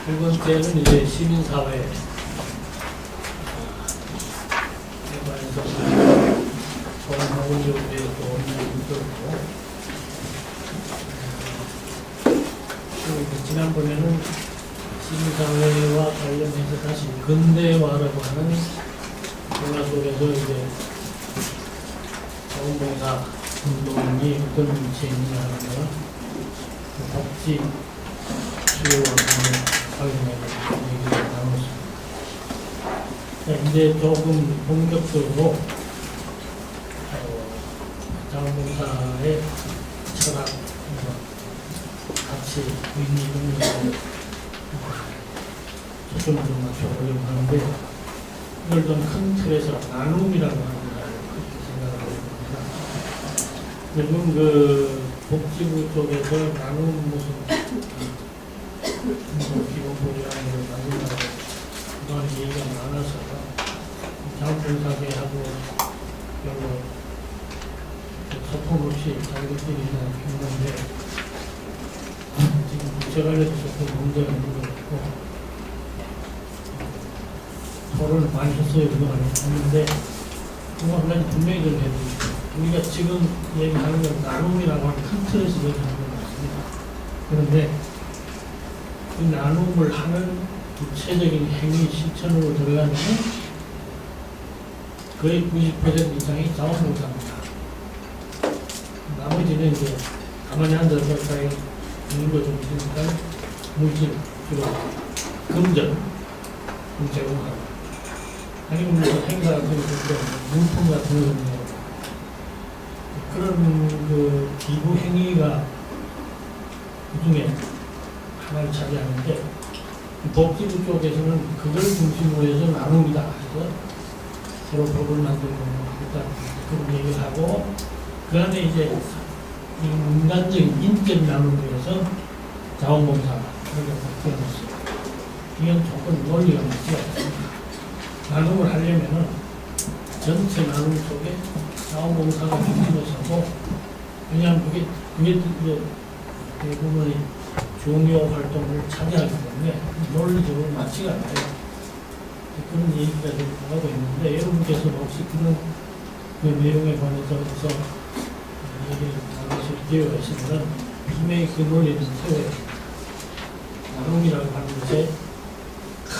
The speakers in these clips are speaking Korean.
8번째는 이제 시민사회 관해서 소원하고에 대해서 논의를 있었고, 지난번에는 시민사회와 관련해서 다시 근대화라고 하는 변화 속에서 이제 자원봉사 운동이 어떤 위치에 있느냐 하는 거, 복지 수요와 관련해서 얘기를 나눴습니다. 이제 조금 본격적으로 자원봉사의 철학, 가치, 의미 이런 것을 초점을 좀 맞춰보려고 하는데, 이걸 좀 큰 틀에서 나눔이라고 하는 걸 그렇게 생각을 해봅니다. 요즘 그 복지부 쪽에서 나눔 무슨 기본보장을 만든다고 그동안 얘기가 많아서 자원봉사계하고 별로 소통 없이 자기들끼리 그냥 했는데, 지금 국제 관련해서 좀 문제가 있는 것 같고, 토론을 많이 했어요. 그동안에 했는데, 그거 한 가지 분명히 좀 해드리죠. 우리가 지금 얘기하는 건 나눔이라고 하는 큰 틀에서 얘기하는 것 같습니다. 그런데 이 나눔을 하는 구체적인 행위 실천으로 들어가면 거의 90% 이상이 자원봉사입니다. 나머지는 이제 가만히 앉아서 자기가 있는 거 좀 있으니까 물질, 주로 금전, 제공하고, 아니면 무슨 행사 같은 거, 물품 같은 거, 그런 그 기부 행위가 그 중에 하나를 차지하는데, 복지부 쪽에서는 그걸 중심으로 해서 나눔이다 해서 서로 법을 만들고 일단 그런 얘기를 하고, 그 안에 이제 인간적인 인적 나눔에서 자원봉사 이렇게 바뀌어놨어요. 이건 조금 논리가 맞지 않습니다. 나눔을 하려면은 전체 나눔 속에 자원봉사가 중심을 서고, 왜냐하면 그게 이제 대부분의 중요 활동을 차지하기 때문에 논리적으로 맞지가 않아요. 그런 얘기가 좀 나가고 있는데, 여러분께서 혹시 그런 그 내용에 관해서 얘기를 나누실 기회가 있으면 분명히 그 논리를 세워야 합니다. 나눔이라고 하는 것의 큰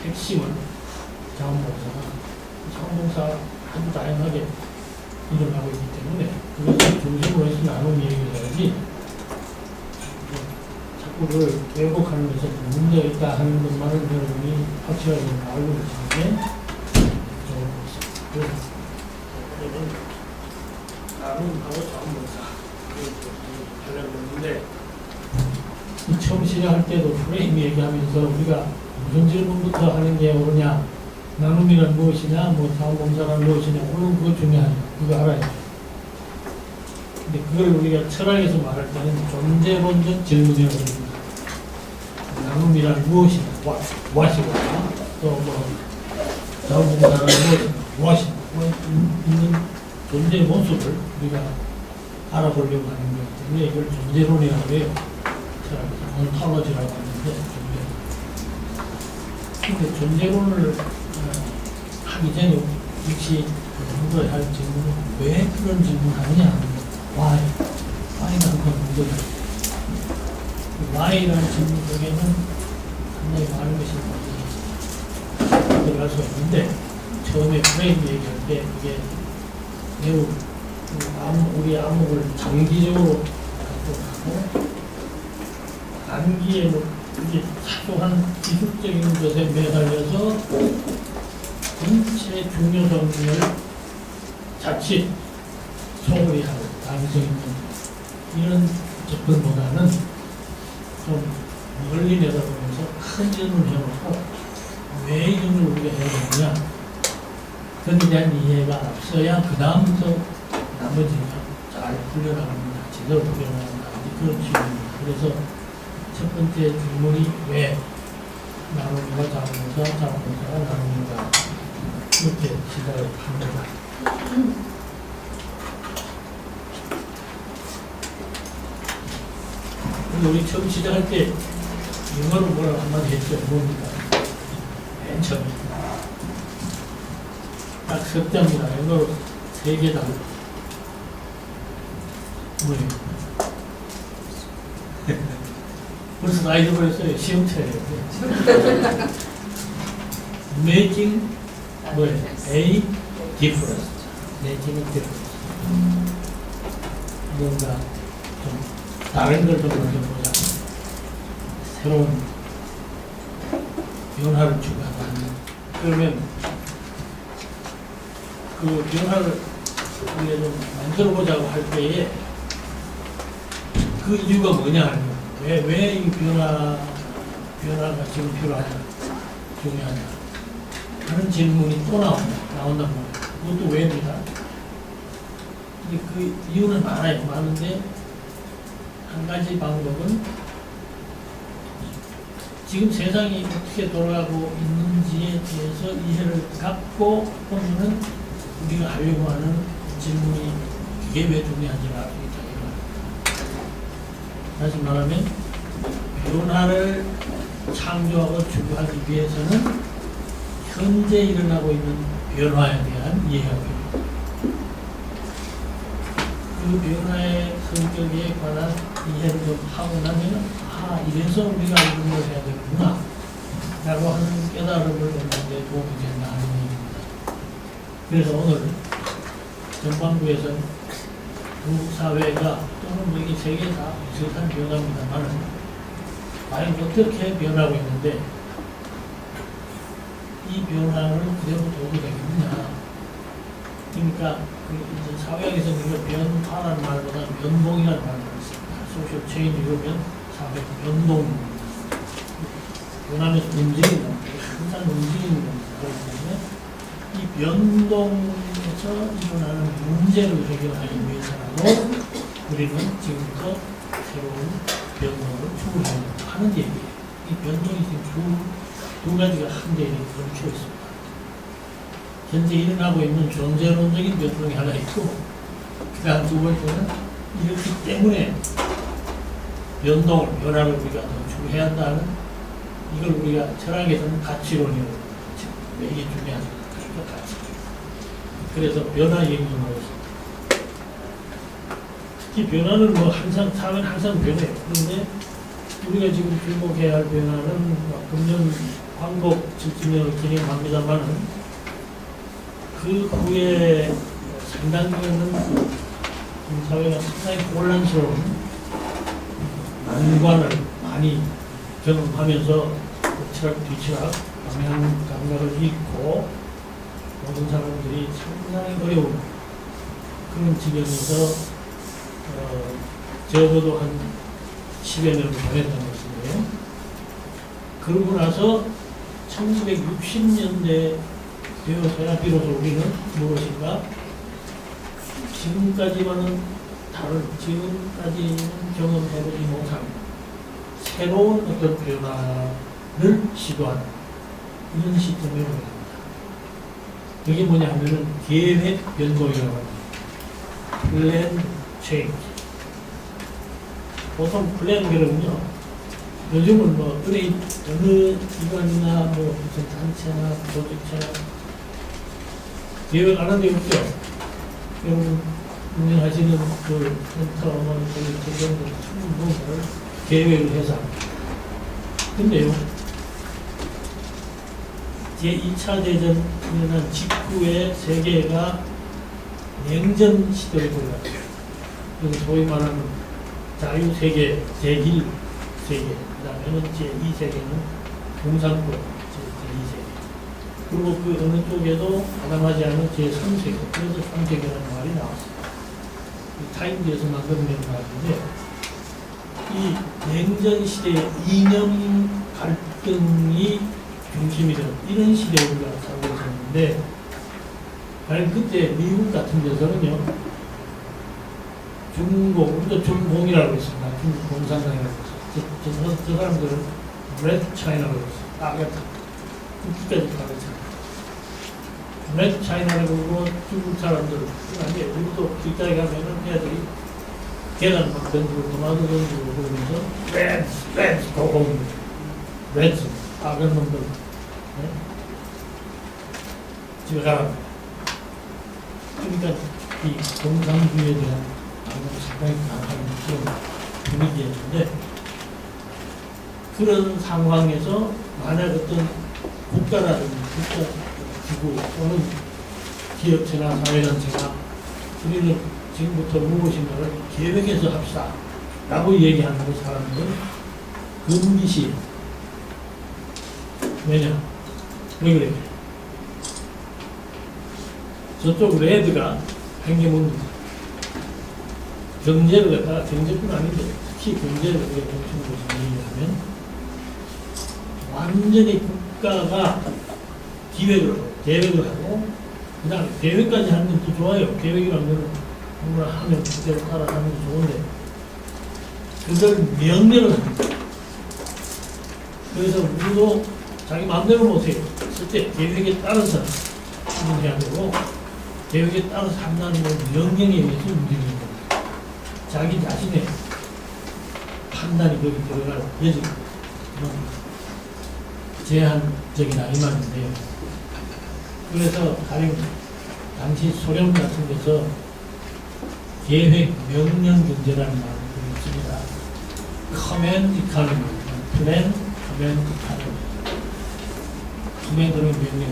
핵심은 자원봉사가 아주 다양하게 일어나고 있기 때문에 그것을 중심으로 해서 나눔 얘기를 해야지, 자꾸 그걸 왜곡하는 것에 문제가 있다 하는 것만은 여러분이 확실하게 알고 계시는 게 좋을 것 같습니다. 그래서 나눔하고 자원봉사 하려고 했는데, 처음 시작할 때도 프레임 얘기하면서 우리가 무슨 질문부터 하는 게 옳으냐, 나눔이란 무엇이냐, 뭐 자원봉사란 무엇이냐, 물론 그거 중요하죠. 그거 알아야죠. 근데 그걸 우리가 철학에서 말할 때는 존재론적 질문이라고 합니다. 나눔이란 무엇이냐, 무엇이고, 또 뭐 자원봉사란 무엇이냐, 있는 존재 모습을 우리가 알아보려고 하는 거기 때문에 이걸 존재론이라고 해요. 온타로지라고 하는데, 근데 존재론을 하기 전에 역시 물어야 할 질문은 왜 그런 질문을 하느냐, why가 항상 문제다. why라는 질문 속에는 상당히 많은 것이 들어갈 수가 있는데, 처음에 프레임 얘기할 때 그게 매우 우리 암묵을 장기적으로 갖고 가고, 단기에 이게 사소한 기술적인 것에 매달려서 전체 중요성을 자칫 소홀히 하고 가능성이 있는 이런 접근보다는 좀 멀리 내다보면서 큰 질문을 해놓고 왜 이런 걸 우리가 해야 되느냐, 그에 대한 이해가 앞서야 그 다음부터 나머지가 잘 풀려나갑니다. 제대로 풀려나갑니다. 그런 질문입니다. 그래서 첫 번째 질문이 왜 나눔과 자원봉사, 자원봉사가 나눔인가, 이렇게 시작을 합니다. 우리 처음 시작할 때 영어로 뭐라고 한마디 했죠. 뭡니까? 맨 처음에. 딱 석자입니다. 영어로 3개다. 뭐예요? 벌써 다 잊어버렸어요. 시험차예요. Making 뭐예요? A difference. Making a difference. 뭔가 좀 다른 걸 좀 먼저 보자. 새로운 변화를 추구하는. 그러면 그 변화를 우리가 좀 만들어 보자고 할 때에 그 이유가 뭐냐 하는 거예요. 왜 이 변화가 지금 필요하냐, 중요하냐 하는 질문이 또 나온단 말이에요. 그것도 왜입니다. 근데 그 이유는 많은데 한 가지 방법은 지금 세상이 어떻게 돌아가고 있는지에 대해서 이해를 갖고 보면은 우리가 하려고 하는 질문이 이게 왜 중요한지를 알 수 있다. 다시 말하면 변화를 창조하고 추구하기 위해서는 현재 일어나고 있는 변화에 대한 이해가 필요합니다. 그 변화의 성격에 관한 이해를 좀 하고 나면 이래서 우리가 이런 걸 해야 되는구나 라고 하는 깨달음을 얻는 데 도움이 된다 하는 얘기입니다. 그래서 오늘 전반부에서는 한국 사회가 또는 여기 세계 다 비슷한 변화입니다만 과연 어떻게 변하고 있는데 이 변화를 그대로 도움이 되겠느냐. 그러니까 이제 사회학에서는 이걸 변화라는 말보다 변동이라는 말을 썼습니다. 소셜 체인지 이러면 사회 변동입니다. 변하면서 움직이는 겁니다. 항상 움직이는 겁니다. 그렇기 때문에 이 변동에서 일어나는 문제를 해결하기 위해서라도 우리는 지금부터 새로운 변동을 추구해야 하는 얘기예요. 이 변동이 지금 두 가지가 한데 멈춰 있습니다. 현재 일어나고 있는 존재론적인 변동이 하나 있고, 그 다음 두 번째는 이렇기 때문에 변화를 우리가 더 추구해야 한다는 이걸 우리가 철학에서는 가치론이라고 하죠. 이게 중요하죠. 그래서 변화 얘기를 하고 있습니다. 특히 변화는 항상, 사회는 항상 변해요. 그런데 우리가 지금 주목해야 할 변화는 금년 광복 70년을 기념합니다만은 그 후에 상당히는 사회가 상당히 혼란스러운 난관을 많이 경험하면서 뒤치락, 방향 감각을 잃고 모든 사람들이 상당히 어려운 그런 지경에서 적어도 한 10여 년을 보냈던 것인데요. 그러고 나서 1960년대 되어서야 비로소 우리는 무엇인가 지금까지와는 다른, 지금까지는 경험해보지 못한 새로운 어떤 변화를 시도하는 이런 시점에 오게 됩니다. 그게 뭐냐 하면은 계획 변동이라고 합니다. 플랜 체인지. 보통 플랜들은요, 요즘은 어느 기관이나 무슨 단체나 조직체나 계획 안 하는 데 없죠. 여러분 운영하시는 그 센터, 정도 뭔가를 계획을 해서 합니다. 근데요, 제2차 대전 일어난 직후에 세계가 냉전 시대로 돌아갔어요. 그래서 소위 말하는 자유세계, 제1세계, 그 다음에는 제2세계는 공산국, 제2세계. 그리고 그 어느 쪽에도 가담하지 않은 제3세계, 그래서 3세계라는 말이 나왔어요. 타임즈에서 만들어낸 말인데, 이 냉전 시대의 이념 갈등이 중심이 되는 이런 시대에 우리가 살고 있었는데, 과연 그때 미국 같은 데서는요, 우리도 중공이라고 했습니다. 중국 공산당이라고 했어요. 저 사람들은 레드 차이나라고 했어요. 빨갛다. 국기까지 가르쳐요. 레드 차이나라고 그러고 중국 사람들, 아니, 우리도 길가에 가면은 애들이 계단 막 던지고, 도마도 던지고 그러면서 레드 고공입니다. 레츠, 작은 놈들, 네? 집에 가라. 그러니까 이 공산주의에 대한 방법이 상당히 강한 그런 분위기였는데, 그런 상황에서 만약 어떤 국가라든지 국가기구 또는 기업체나 사회단체가 우리는 지금부터 무엇인가를 계획해서 합시다 라고 얘기하는 그 사람들은 금기시. 왜냐? 왜 그래? 저쪽 레드가 행정문제, 경제를 갖다가 경제뿐 아닌데 특히 경제를 우리가 정치는 것을 얘기하면 완전히 국가가 기획을 하고 계획을 하고 그 다음에 계획까지 하는 것도 좋아요. 계획이라면 뭔가 하면 그대로 따라가는 게 좋은데 그걸 명령을 합니다. 그래서 우리도 자기 마음대로 못해요. 실제 계획에 따라서 하는 게 아니고 계획에 따라서 한다는 건 명령에 의해서 움직이는 겁니다. 자기 자신의 판단이 거기 들어갈 여지가 제한적이다 이 말인데요. 그래서 가령 당시 소련 같은 데서 계획 명령 경제라는 말을 있습니다. 커맨 이카노미, 플랜 커맨 이카노미. 커맨 명령.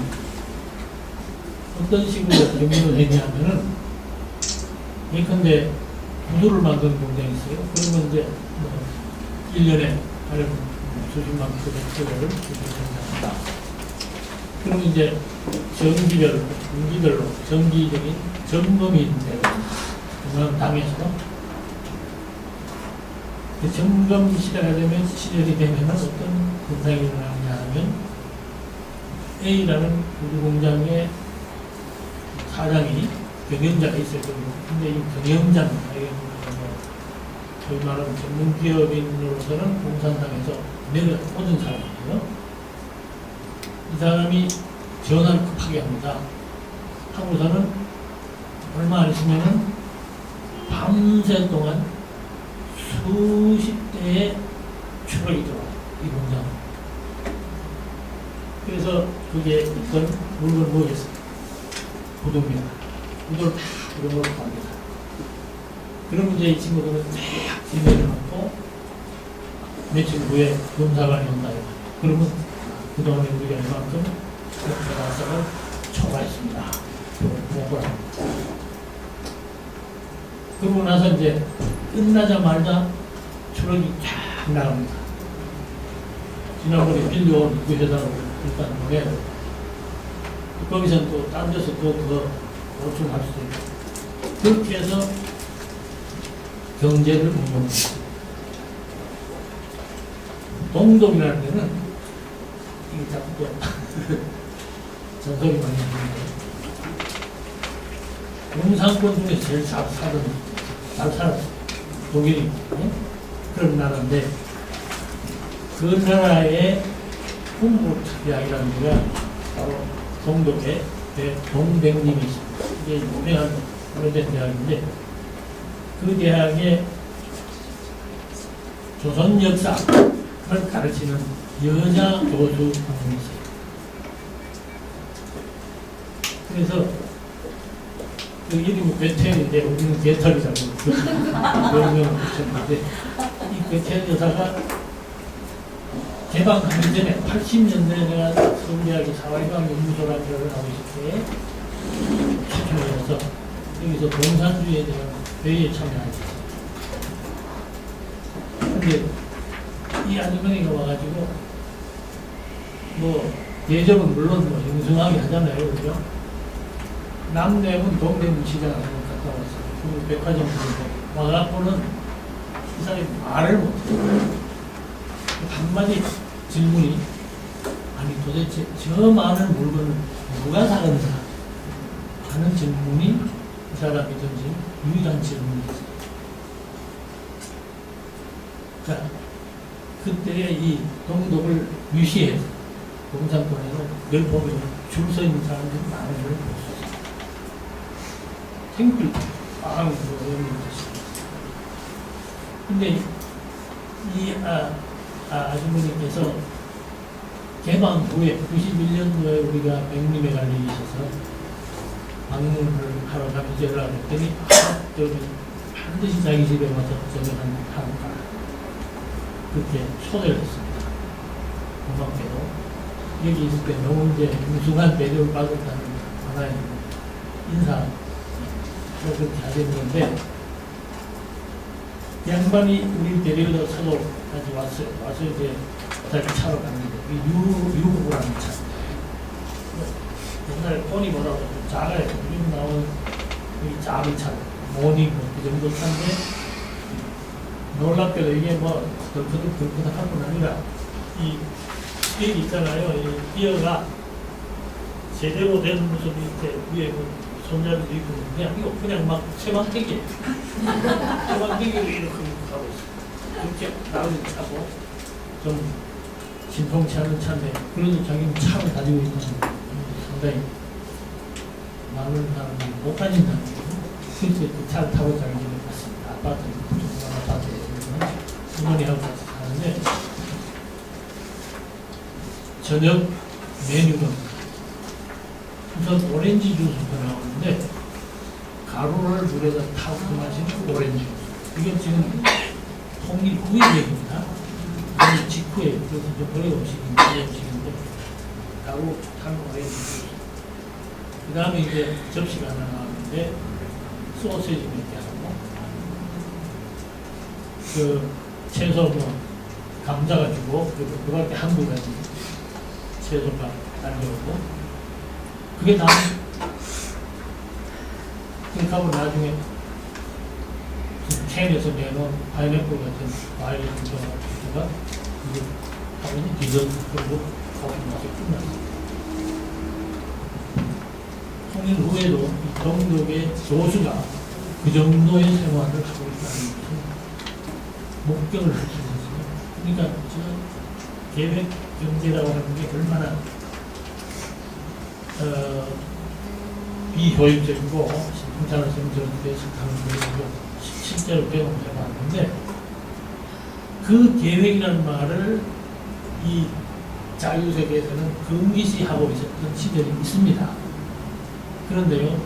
어떤 식으로 명령을 했냐면은 예컨대 구두를 만드는 공장이 있어요. 그러면 이제 뭐 1년에 가령 수십만 킬로를 생산한다. 그럼 이제 정기별로, 분기별로 정기적인 점검이 있는데, 당에서 그 점검 시절이 되면 어떤 현상이 일어나느냐 하면 A라는 우리 공장의 사장이 경영자가 있어요. 근데 이 경영장, 저희 말하는 전문기업인으로서는 공산당에서 내려오는 사람이에요. 이 사람이 전화를 급하게 합니다. 하고서는 얼마 안 있으면은 밤새 동안 수십 대의 추락이 들어와요. 이 공장. 그래서 그게 있던 물건 뭐겠어요? 부도입니다. 부도를 다 이런 걸로 갑니다. 그럼 이제 이 친구들은 쫙 진행을 하고 며칠 후에 검사관이 온다. 그러면 그동안에 우리가 이만큼 대화성을 초과했습니다. 보고를 합니다. 그러고 나서 이제 끝나자마자 추락이 쫙 나갑니다. 지난번에 빌려온 그 회사로 일단 보내요. 거기서 또 딴 데서 또 더 보충할 수 있고 그렇게 해서 경제를 운영합니다. 동독이라는 데는 이게 자꾸 또 전설이 많이 있는데 공산권 중에 제일 잘 살았어. 독일이 그런 나라인데 그 나라의 훔보르트대학이라는 데가 바로 동독에 동백님이 있습니다. 이게 유명한 오래된 대학인데 그 대학에 조선 역사를 가르치는 여자 교수 한 분이 있어요. 그래서 그 이름이 괴태인데 우리는 괴털이라고 명명을 붙였는데 이 괴태 여사가 개방하기 전에 80년대에 내가 서울대학의 사회과학 연구소라는 데를 하고 있을 때 추천을 해서 여기서 공산주의에 대한 회의에 참여하셨어요. 근데 이 아주머니가 와가지고 뭐 예정은 물론 뭐 영성하게 하잖아요. 그죠? 남대문 동대문 시장을 한번 갔다 왔어요. 그 백화점 보고 와갖고는 이 사람이 말을 못해요. 한마디 질문이 아니 도대체 저 많은 물건을 누가 사는가 하는 질문이 이 사람이 던진 유일한 질문이었어요. 자, 그때의 이 동독을 유시해서 공산권에서 늘 보면 줄 서 있는 사람들이 많은 걸 볼 수 있어요. 탱글 빵 이런 것이. 근데 이 아주머니께서 개방 후에 91년도에 우리가 백림에 갈 일이 있어서 방문을 하러 가면서 연락을 했더니 저는 반드시 자기 집에 와서 저녁을 하고 가라. 그렇게 초대를 했습니다. 고맙게도 여기 있을 때 너무 이제 우승한 배려를 받았다는 하나의 인사 그렇게 하셨는데 양반이 우리 데리러 차도까지 왔어요. 와서 이제 자기 차로 갔는데 유고라는 차. 옛날에 포니 뭐라고 작아요. 요즘 나온 이 작은 차, 모닝 그 정도 차인데 놀랍게도 이게 뭐 덜커덕 하고 아니라 이 여기 있잖아요. 이 기어가 제대로 된 모습이 이렇게 위에 손잡이도 있고 그냥 막 세방대기예요. 세방대기로 이렇게 가고 있어요. 이렇게 나오는 차고 좀 진통치 않은 차인데 그래도 자기는 차를 가지고 있는 상당히 많은 사람들이 못 다닌다는 거예요. 실제 그 차를 타고 자기 집에 갔습니다. 아파트에 부모님하고 같이 사는데 저녁 메뉴는 우선 오렌지 주스가 나오는데 가루를 물에다 타고 마시는 오렌지 주스. 이게 지금 통일 후의 얘기입니다. 직후에 그래서 버리 음식인데 가루 탄 오렌지 주스. 그 다음에 이제 접시가 하나 나왔는데 소세지 몇 개 하고 그 채소 뭐 감자가 주고 그리고 그밖에 한두 가지 채소가 달려오고 그게 나는 그렇게 하고 나중에 캔에서 내놓은 파인애플 같은 과일 주가 이게 하고 디저트 그리고 거기 맛이 끝났어요. 통일 후에도 이 동족의 조수가 그 정도의 생활을 하고 있다는 것은 목격을 할 수 있어요. 그러니까 지금 계획 경제라고 하는 게 얼마나 비효율적이고 신통자율성이 저렇게 하는 걸 실제로 경험해 봤는데 그 계획이라는 말을 이 자유세계에서는 금기시하고 있었던 시절이 있습니다. 그런데요,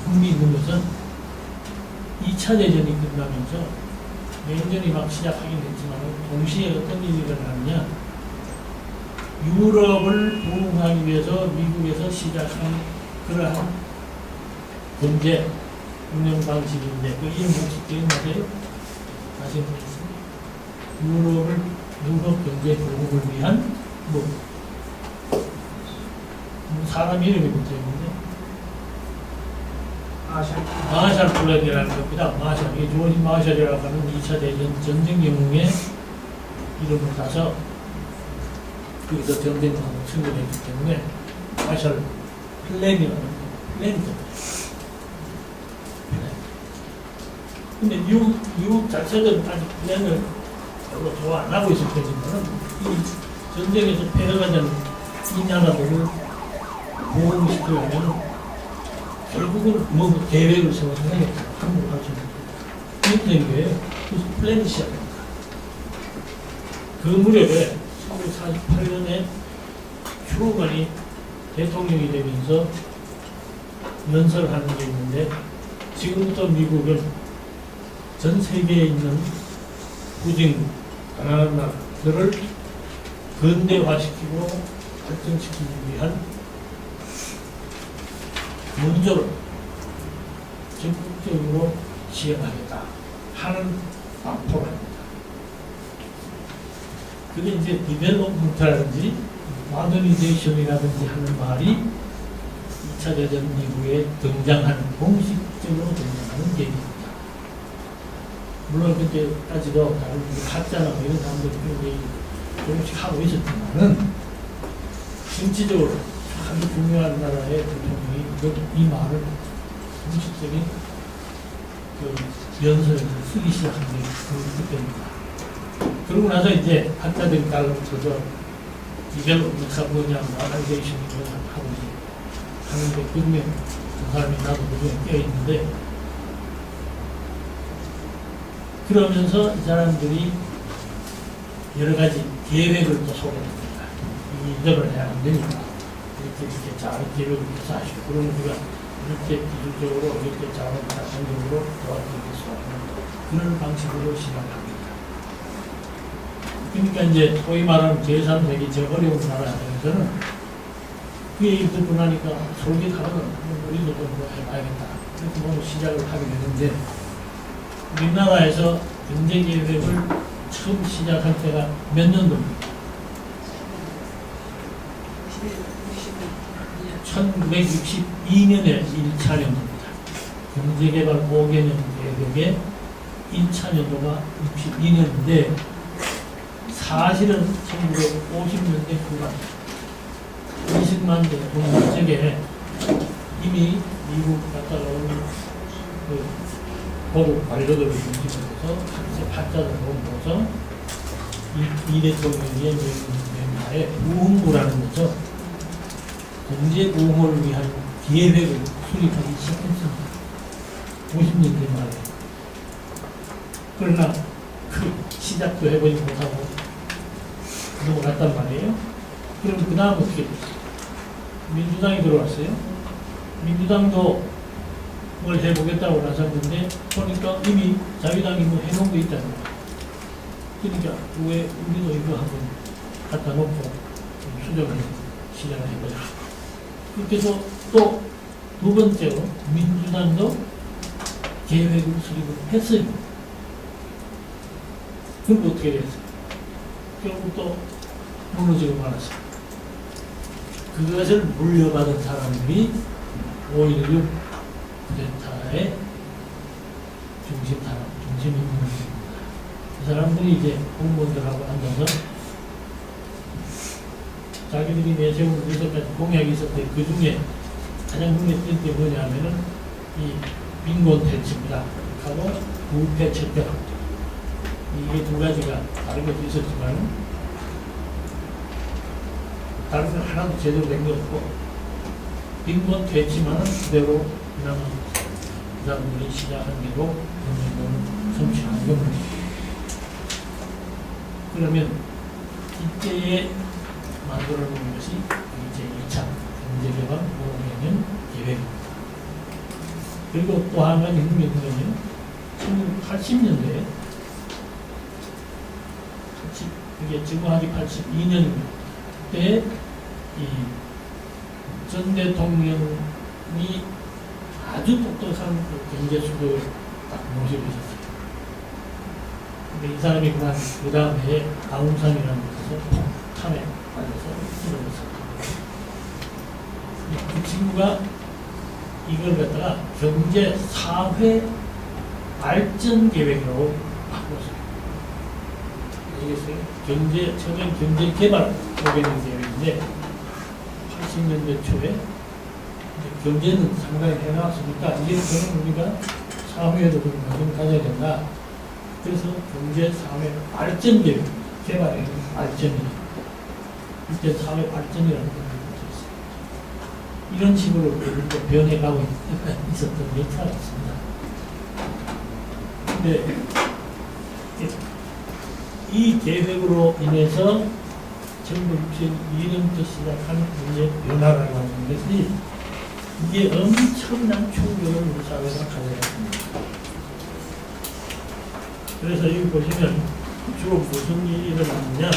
흥미있는 것은 2차 대전이 끝나면서 냉전이 막 시작하긴 했지만 동시에 어떤 일이 일어나느냐 유럽을 부흥하기 위해서 미국에서 시작한 그러한 경제 운영 방식인데 그 이름 혹시 기억나세요? 아시는 분 있습니까? 유럽 경제 부흥을 위한 사람 이름이 붙어 있는데 마샬 플랜이라는 겁니다. 마샬, 이게 조지 마샬이라고 하는 2차 대전 전쟁 영웅의 이름을 따서 거기서 전쟁하고 승리했기 때문에 마샬 플랜이라는 플랜이죠. 근데 미국 자체는 아직 플랜을 별로 좋아 안 하고 있을 테지만 이 전쟁에서 패배하는 이 나라들을 보호시키려면 결국은 뭐 계획을 세워서 해야겠다. 한국 가서 이렇게 된 거예요. 그래서 플랜이 시작합니다. 그 무렵에 1948년에 트루먼이 대통령이 되면서 연설을 하는 게 있는데 지금부터 미국은 전 세계에 있는 후진국, 가난한 나라들을 근대화시키고 발전시키기 위한 문조를 적극적으로 시행하겠다 하는 방포랍니다. 그게 이제 디벨롭먼트라든지 마더니제이션이라든지 하는 말이 2차 대전 이후에 등장하는 공식적으로 등장하는 얘기입니다. 물론 그때까지도 다른 가짜나 이런 사람들이 그런 얘기 조금씩 하고 있었지만은 정치적으로 아주 중요한 나라의 대통령이 이 말을 공식적인 그 연설에서 쓰기 시작한 게 그때입니다. 그러고 나서 이제 학자들이 따로서 디벨롭먼트가 뭐냐, 마더니제이션이 뭐냐 하고 하는데 그중에 그 사람이 나도 그중에 껴있는데 그러면서 이 사람들이 여러 가지 계획을 또 소개합니다. 인정을 해야 안 되니까 이렇게 잘 기록을 해서 하시고 그러면 우리가 이렇게 기술적으로 이렇게 자원적으로 도와드릴 수 있는 그런 방식으로 시작합니다. 그러니까 이제 소위 말하는 제3세계 저 어려운 나라에서는 그 얘기 듣고 나니까 솔깃하거든. 우리도 뭐 해봐야겠다. 이렇게 뭐 시작을 하게 되는데 우리나라에서 경제계획을 처음 시작할 때가 몇 년도입니까? 1962년에 1차 년도입니다. 경제개발 5개년 계획의 1차 년도가 62년인데 사실은 1950년대 후반 이승만 대통령 때에 이미 미국 갔다가 온 그 보국 관료들을 중심으로 해서 학자들을 모아서 이 대통령의 명하에 부흥부라는 거죠. 경제 부흥을 위한 계획을 수립하기 시작했습니다. 50년대 말에. 그러나 그 시작도 해보지 못하고 넘어갔단 말이에요. 그럼 그 다음 어떻게 됐어요? 민주당이 들어왔어요. 민주당도 뭘 해보겠다고 나섰는데 보니까 이미 자유당이 뭐 해놓은 게 있다는 거예요. 그러니까 왜 우리도 이거 한번 갖다 놓고 수정을 시작을 해보자. 그렇게 해서 또 두 번째로 민주당도 계획을 수립을 했어요. 그럼 어떻게 됐어요? 결국 또 무너지고 말았어요. 그것을 물려받은 사람들이 5.16 쿠데타의 중심인물입니다. 이 사람들이 이제 공무원들하고 앉아서 자기들이 내세운 여기서까지 공약이 있었는데 그 중에 가장 눈에 띈 게 뭐냐면은 이 빈곤 퇴치입니다. 하고 부패 척결. 이게 두 가지가 다른 것도 있었지만 다른 건 하나도 제대로 된 게 없고 빈곤 퇴치만은 그대로 그냥 그 사람들이 시작한 대로 경제를 성취하는 겁니다. 그러면 이때에 만들어 놓은 것이 이제 2차 경제개발 5개년 계획입니다. 그리고 또 한 가지 있는 게 뭐냐면 1980년대에 이게 지금 아직 82년입니다. 그때 전 대통령이 아주 똑똑한 경제 수도를 딱 모시고 있었어요. 근데 이 사람이 그 다음에 아웅산이라는 곳에서 탐에 빠져서 쓰러졌어요. 그 친구가 이걸 갖다가 경제 사회 발전 계획으로 바꿨어요. 아시겠어요? 처음엔 경제 개발 5개년 계획인데 80년대 초에 경제는 상당히 해놨으니까 이제부터는 우리가 사회에도 그런 관심을 가져야 된다. 그래서 경제 사회 발전 계획, 개발의 발전이에요. 이때 사회 발전이라는 걸 붙였어요. 이런 식으로 우리가 변해가고 있었던 게 있습니다. 근데 이 계획으로 인해서 1962년부터 시작한 경제 변화라고 하는 것이 이게 엄청난 충격을 우리 사회가 가져갔습니다. 그래서 여기 보시면 주로 무슨 일이 일어났느냐?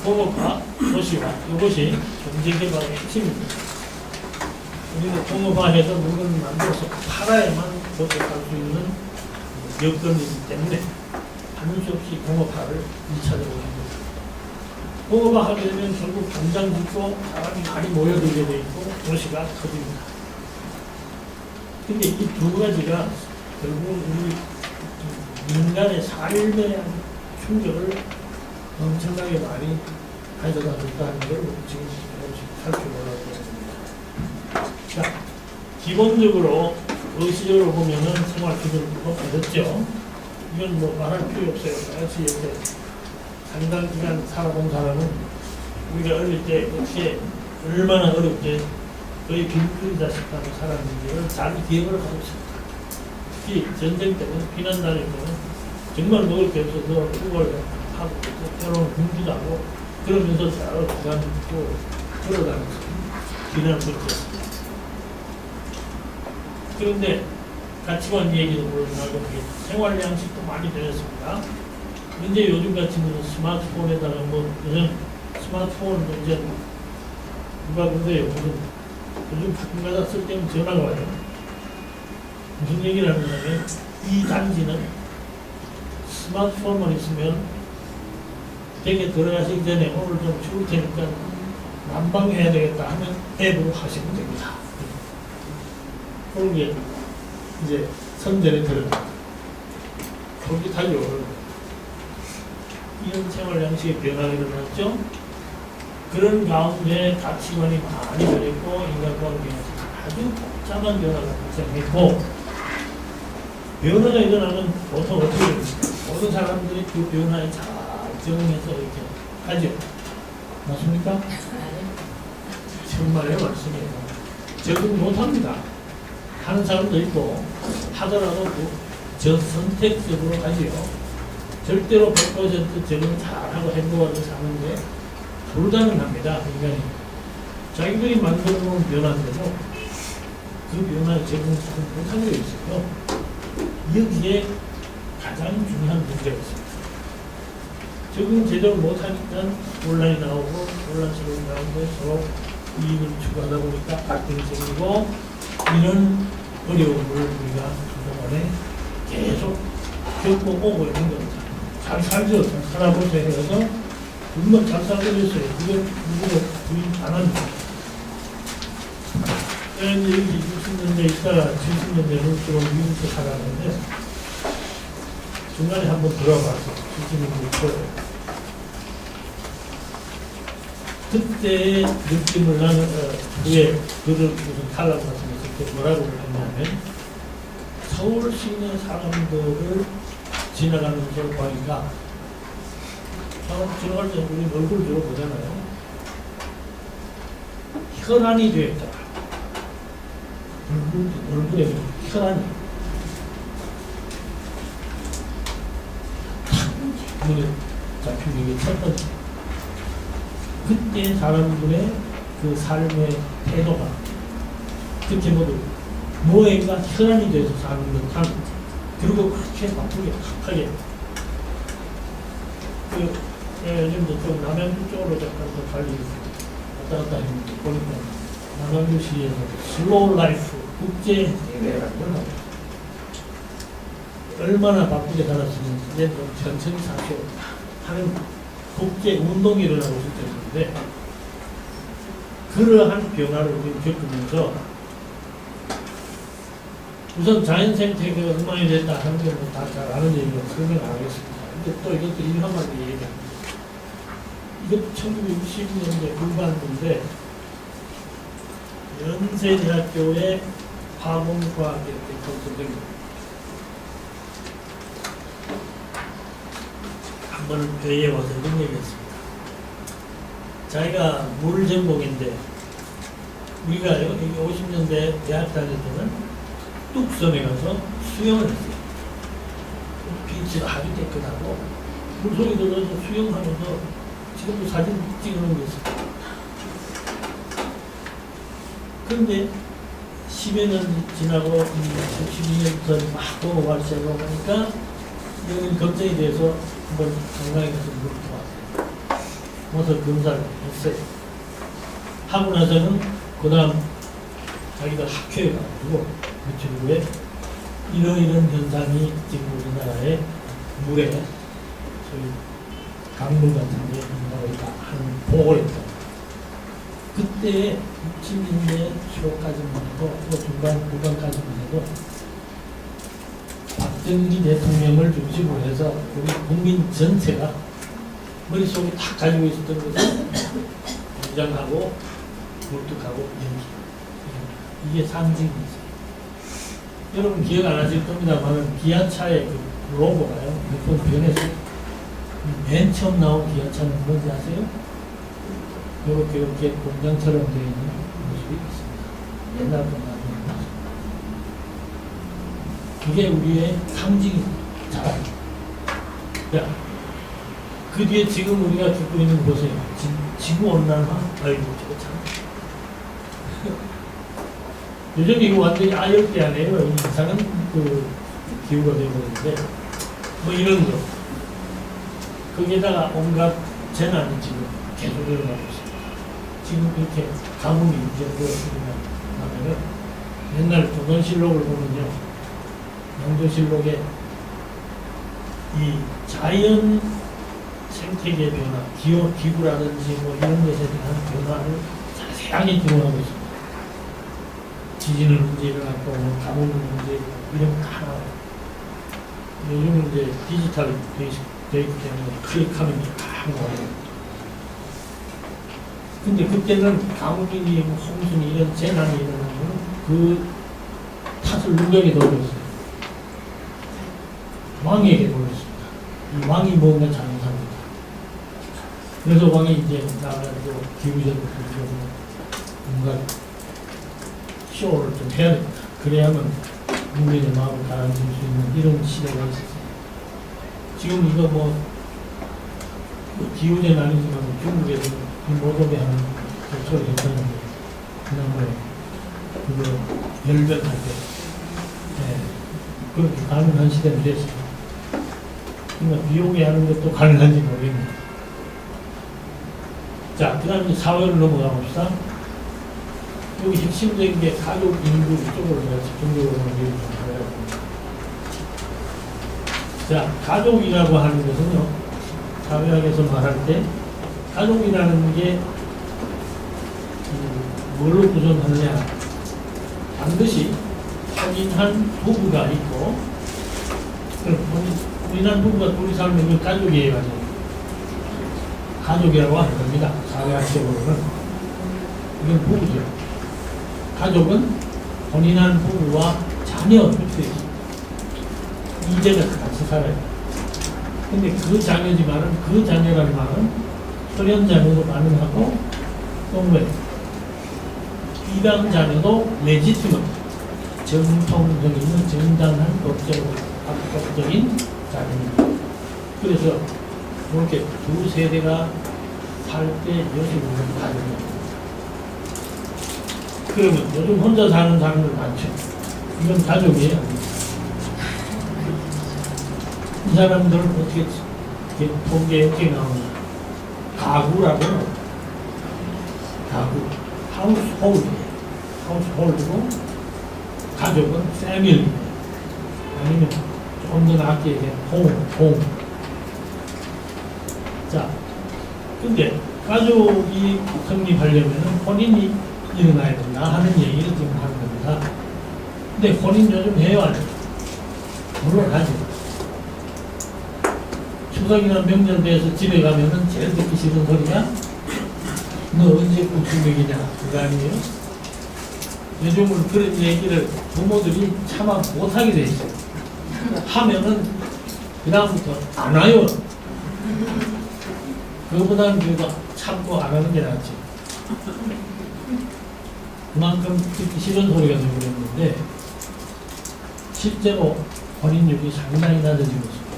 공업화, 도시화, 이것이 경제개발의 핵심입니다. 우리는 공업화해서 물건을 만들어서 팔아야만 보석할 수 있는 여건이기 때문에 하는 수 없이 공업화를 1차적으로 합니다. 공업화 하게 되면 결국 당장 짓고 사람이 많이 모여들게 돼 있고 도시가 커집니다. 근데 이 두 가지가 결국 우리 인간의 삶에 대한 충격을 엄청나게 많이 가져다 줬다는 걸 지금 살펴보려고 합니다. 자, 기본적으로 의식적으로 보면은 생활 기준으로 빠졌죠. 이건 뭐 말할 필요 없어요. 같이 이렇게 상당 기간 살아본 사람은 우리가 어릴 때 어떻게 얼마나 어렵게 거의 빈부리다시피 살았는지를 잘 기억을 하고 있습니다. 특히 전쟁 때는 피난 다닐 때는 정말 먹을 게 없어서 그걸 하고 때로는 공부도 하고 그러면서 여러 기간 듣고 걸어다니면서 지내는 거죠. 그런데 가치관 얘기도 물론하고 생활 양식도 많이 변했습니다. 이제 요즘같이 스마트폰에다가 요즘 스마트폰은 이제 누가 그래요. 요즘 가끔가다 쓸 때는 전화가 와요. 무슨 얘기를 하냐면 이 단지는 스마트폰만 있으면 댁에 들어가시기 전에 오늘 좀 추울 테니까 난방해야 되겠다 하면 앱으로 하시면 됩니다. 그게 이제 선전에 들어갑니다. 거기 달려오는 이런 생활 양식의 변화가 일어났죠. 그런 가운데 가치관이 많이 변했고 인간관계가 아주 복잡한 변화가 발생했고 변화가 일어나면 보통 어떻게 됩니까? 모든 사람들이 그 변화에 잘 적응해서 이렇게 하죠. 맞습니까? 정말의 말씀이에요. 적응 못합니다. 하는 사람도 있고 하더라도 저선택적으로 하지요. 절대로 100% 적응 잘하고 행복하게 사는데 불가능합니다. 인간이 자기들이 만들어 놓은 변화인데도 그 변화에 적응을 못하는 게 있어요. 여기에 가장 중요한 문제가 있습니다. 적응 제대로 못하니까 혼란이 나오고 혼란스러운 가운데 서로 이익을 추구하다 보니까 갈등이 생기고 이런 어려움을 우리가 그동안에 계속 겪어오고 있는 겁니다. 잘 살죠. 잘 살아보세요. 해서 정말 잘 살고 있어요. 그게 누구도 부인 안 합니다. 여기 60년대 있다가 70년대로 좀 미국에 살았는데 중간에 한번 들어가서 70년대 있어요. 그때의 느낌을 나는 그의 글을 무슨 칼럼 같은 것을 뭐라고 했냐면 서울 시내 사람들을 지나가면서 보니까 지나갈 때 우리 얼굴 주로 보잖아요. 혈안이 되어 있다. 얼굴에 혈안이 눈에 잡히는 게 첫 번째. 그때 사람들의 그 삶의 태도가 그렇게 모두 노예가 혈안이 돼서 사는 듯한 그리고 그렇게 바쁘게 착하게 요즘도 좀 남양주 쪽으로 잠깐 더 달리 왔다 갔다 했는데 보니까 남양주시에서 슬로우 라이프 국제 대회라는 걸 합니다. 얼마나 바쁘게 살았으면 이제 좀 천천히 사셔 하는 국제 운동이 일어나고 있을 때인데 그러한 변화를 우리가 겪으면서 우선 자연 생태계가 엉망이 됐다 하는 건 다 잘 아는 얘기로 설명 안 하겠습니다. 근데 또 이것도 일화만 얘기합니다. 이것도 1960년대 후반인데 연세대학교의 화공과학 선생님 한 번 회의에 와서 이런 얘기했습니다. 자기가 물 전공인데 우리가 여기 50년대 대학 다닐 때는 뚝섬에 가서 수영을 했어요. 비치가 아주 깨끗하고 물속에 들어가서 수영하면서 지금도 사진 찍어놓은 게 있어요. 그런데 10여 년 지나고 12년부터 막 넘어가기 시작하고 보니까 여기는 걱정이 돼서 한번 건강에 가서 물을 왔어요. 와서 검사를 했어요. 하고 나서는 그 다음 자기가 학회에 가가지고 며칠 후에 이러이런 현상이 지금 우리나라의 물에 소위 강물 같은 게 일어나고 있다 하는 보고를 했다. 그때 60년대 초까지만 해도 또 후반까지만 해도 박정희 대통령을 중심으로 해서 우리 국민 전체가 머릿속에 딱 가지고 있었던 것은 긴장하고 굴뚝하고 연기. 이게 상징이 있어요. 여러분 기억 안 하실 겁니다만 기아차의 그 로고가요. 몇 번 변했어요. 맨 처음 나온 기아차는 뭔지 아세요? 이렇게 공장처럼 되어 있는 모습이 있습니다. 옛날부터 나온 모습. 그게 우리의 상징입니다. 자랑. 자, 그 뒤에 지금 우리가 겪고 있는 곳에 지구온난화, 아이고 저거 참. 요즘 이거 완전히 아열대 아니에요. 이상한 그 기후가 되고 있는데 뭐 이런 거. 거기에다가 온갖 재난이 지금 계속 일어나고 있습니다. 지금 이렇게 가뭄이 이제 보였으면 옛날 조선실록을 보면요. 영조실록에 이 자연 생태계 변화, 기후라든지 뭐 이런 것에 대한 변화를 자세하게 기록하고 있습니다. 지진은 언제 일어났고, 뭐 가뭄은 언제 이런 거 다 나와요. 요즘은 이제 디지털 되어 있기 때문에 클릭하면 다 나와요. 근데 그때는 가뭄이니 뭐 홍수니 이런 재난이 일어나면 그 탓을 누구에게 돌렸어요? 왕에게 돌렸습니다. 이 왕이 뭔가 잘못합니다. 그래서 왕이 이제 나가지고 기후전을 부리고 뭔가 쇼를 좀 해야 됩니다. 그래야만 국민의 마음을 가라앉힐 수 있는 이런 시대가 있었어요. 지금 이거 뭐 기후전 아니지만 중국에서는 모독에 하는 소리 괜찮은데 그냥 뭐 그거 열변할 때 그렇게 가능한 시대는 됐어요. 그러니까 비오게 하는 것도 가능한지 모르겠네요. 자, 그 다음에 사회를 넘어가 봅시다. 여기 핵심적인 게 가족 인구 이쪽으로 제가 집중적으로 얘기를 좀 해보겠습니다. 자, 가족이라고 하는 것은요, 사회학에서 말할 때, 가족이라는 게 뭘로 구성하느냐. 반드시 혼인한 부부가 있고, 혼인한 부부가 둘이 살면 그 가족이에요, 가족. 가족이라고 하는 겁니다. 사회학적으로는. 이건 부부죠. 가족은 혼인한 부부와 자녀 이렇게 있습니다. 이제는 같이 살아요. 근데 그 자녀지만은 그 자녀라는 말은 혈연 자녀도 가능하고 동물 이방 자녀도 레지티먼 정통적 있는 정당한 법적인 자녀입니다. 그래서 이렇게 두 세대가 살 때 여성을 가져요. 그러면 요즘 혼자 사는 사람들 많죠. 이건 가족이에요. 이 사람들은 어떻게 통계에 어떻게 나오냐. 가구라고 가구, 하우스홀드고 가족은 패밀리 아니면 좀 더 낮게 얘기해 홈. 자, 근데 가족이 성립하려면 혼인이 일어나야 된다 하는 얘기를 지금 하는 겁니다. 근데 혼인 요즘 해요, 안 해요? 물론 하죠. 추석이나 명절 돼서 집에 가면은 제일 듣기 싫은 소리가 너 언제 국수먹이냐 그거 아니에요? 요즘은 그런 얘기를 부모들이 차마 못하게 돼 있어요. 하면은 그 다음부터 안 와요. 그거보다는 그거 참고 안 하는 게 낫지. 그만큼 듣기 싫은 소리가 되어버렸는데 실제로 혼인율이 상당히 낮아지고 있습니다.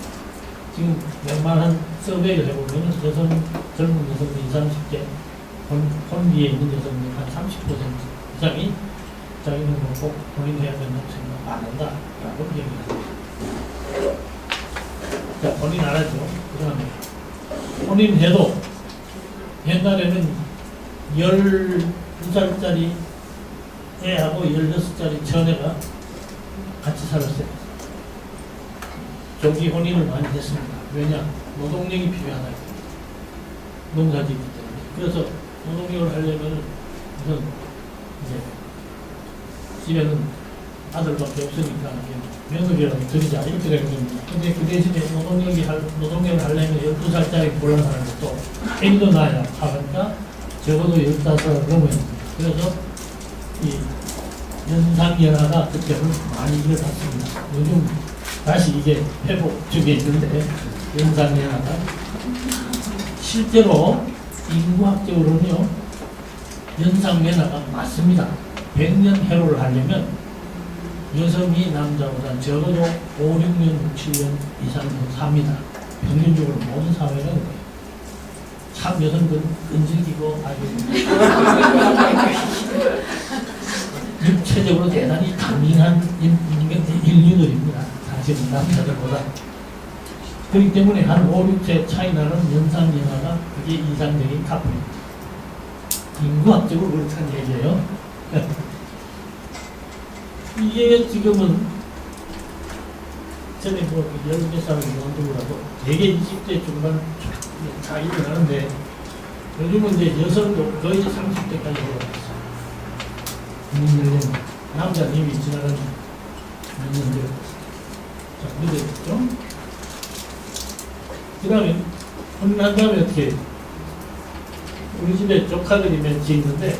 지금 웬만한 서베이를 해보면 젊은 여성 20, 30대 혼비에 있는 여성이 한 30% 이상이 자기는 뭐 꼭 혼인해야 된다고 생각 안 한다 라고 얘기합니다. 자, 혼인 안 하죠. 그 다음에 혼인해도 옛날에는 12살짜리 애하고 16살짜리 처녀가 같이 살았어요. 조기 혼인을 많이 했습니다. 왜냐? 노동력이 필요하다. 농사짓기 때문에. 그래서 노동력을 하려면 우선 이제 집에는 아들밖에 없으니까 며느리라도 드리자 이렇게 되는 겁니다. 근데 그 대신에 노동력을 하려면 12살짜리 고른 사람이 또 애기도 낳아야 하니까 적어도 15살 넘어야 됩니다. 그래서 이 연상연하가 그때는 많이 일어났습니다. 요즘 다시 이게 회복 중에 있는데 연상연하가 실제로 인구학적으로는요 연상연하가 맞습니다. 100년 해로를 하려면 여성이 남자보다 적어도 5, 6년, 7년 이상 더 삽니다. 평균적으로 모든 사회는 그래요. 참 여성들은 끈질기고 아주 육체적으로 대단히 강인한 인류들입니다. 사실은 남자들보다. 그렇기 때문에 한 5, 6세 차이 나는 연상연하가 그게 이상적인 카풀입니다. 인구학적으로 그렇다는 얘기예요. 이게 지금은 전에 뭐 10몇 살을 연두라도 되게 20대 중반 다 일어나는데 요즘은 이제 여성도 거의 30대까지 올라갔어요. 남자는 이미 지나간 몇년 되었어요. 자, 늦었죠? 그 다음에 혼난 다음에 어떻게 해요? 우리 집에 조카들이 몇이 있는데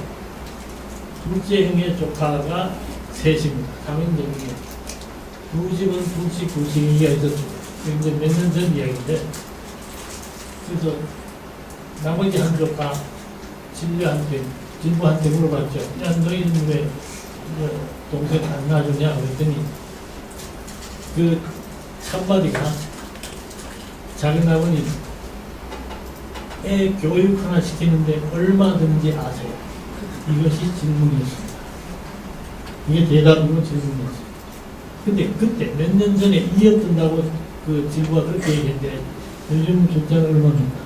둘째 형의 조카가 셋입니다. 가명적이게 두 집은 둘씩 둘씩이가 있었죠. 이제 몇 년 전 이야기인데 그래서 나머지 한 조카 진부한테 물어봤죠. 야, 너희는 왜 동생 안 낳아주냐? 그랬더니 그 첫마디가 자기 아버님 애 교육 하나 시키는데 얼마든지 아세요. 이것이 질문이었습니다. 이게 대답이고 질문이었어요. 근데 그때 몇 년 전에 이었던다고 그 진부가 그렇게 얘기했는데 요즘 숫자가 얼마입니까?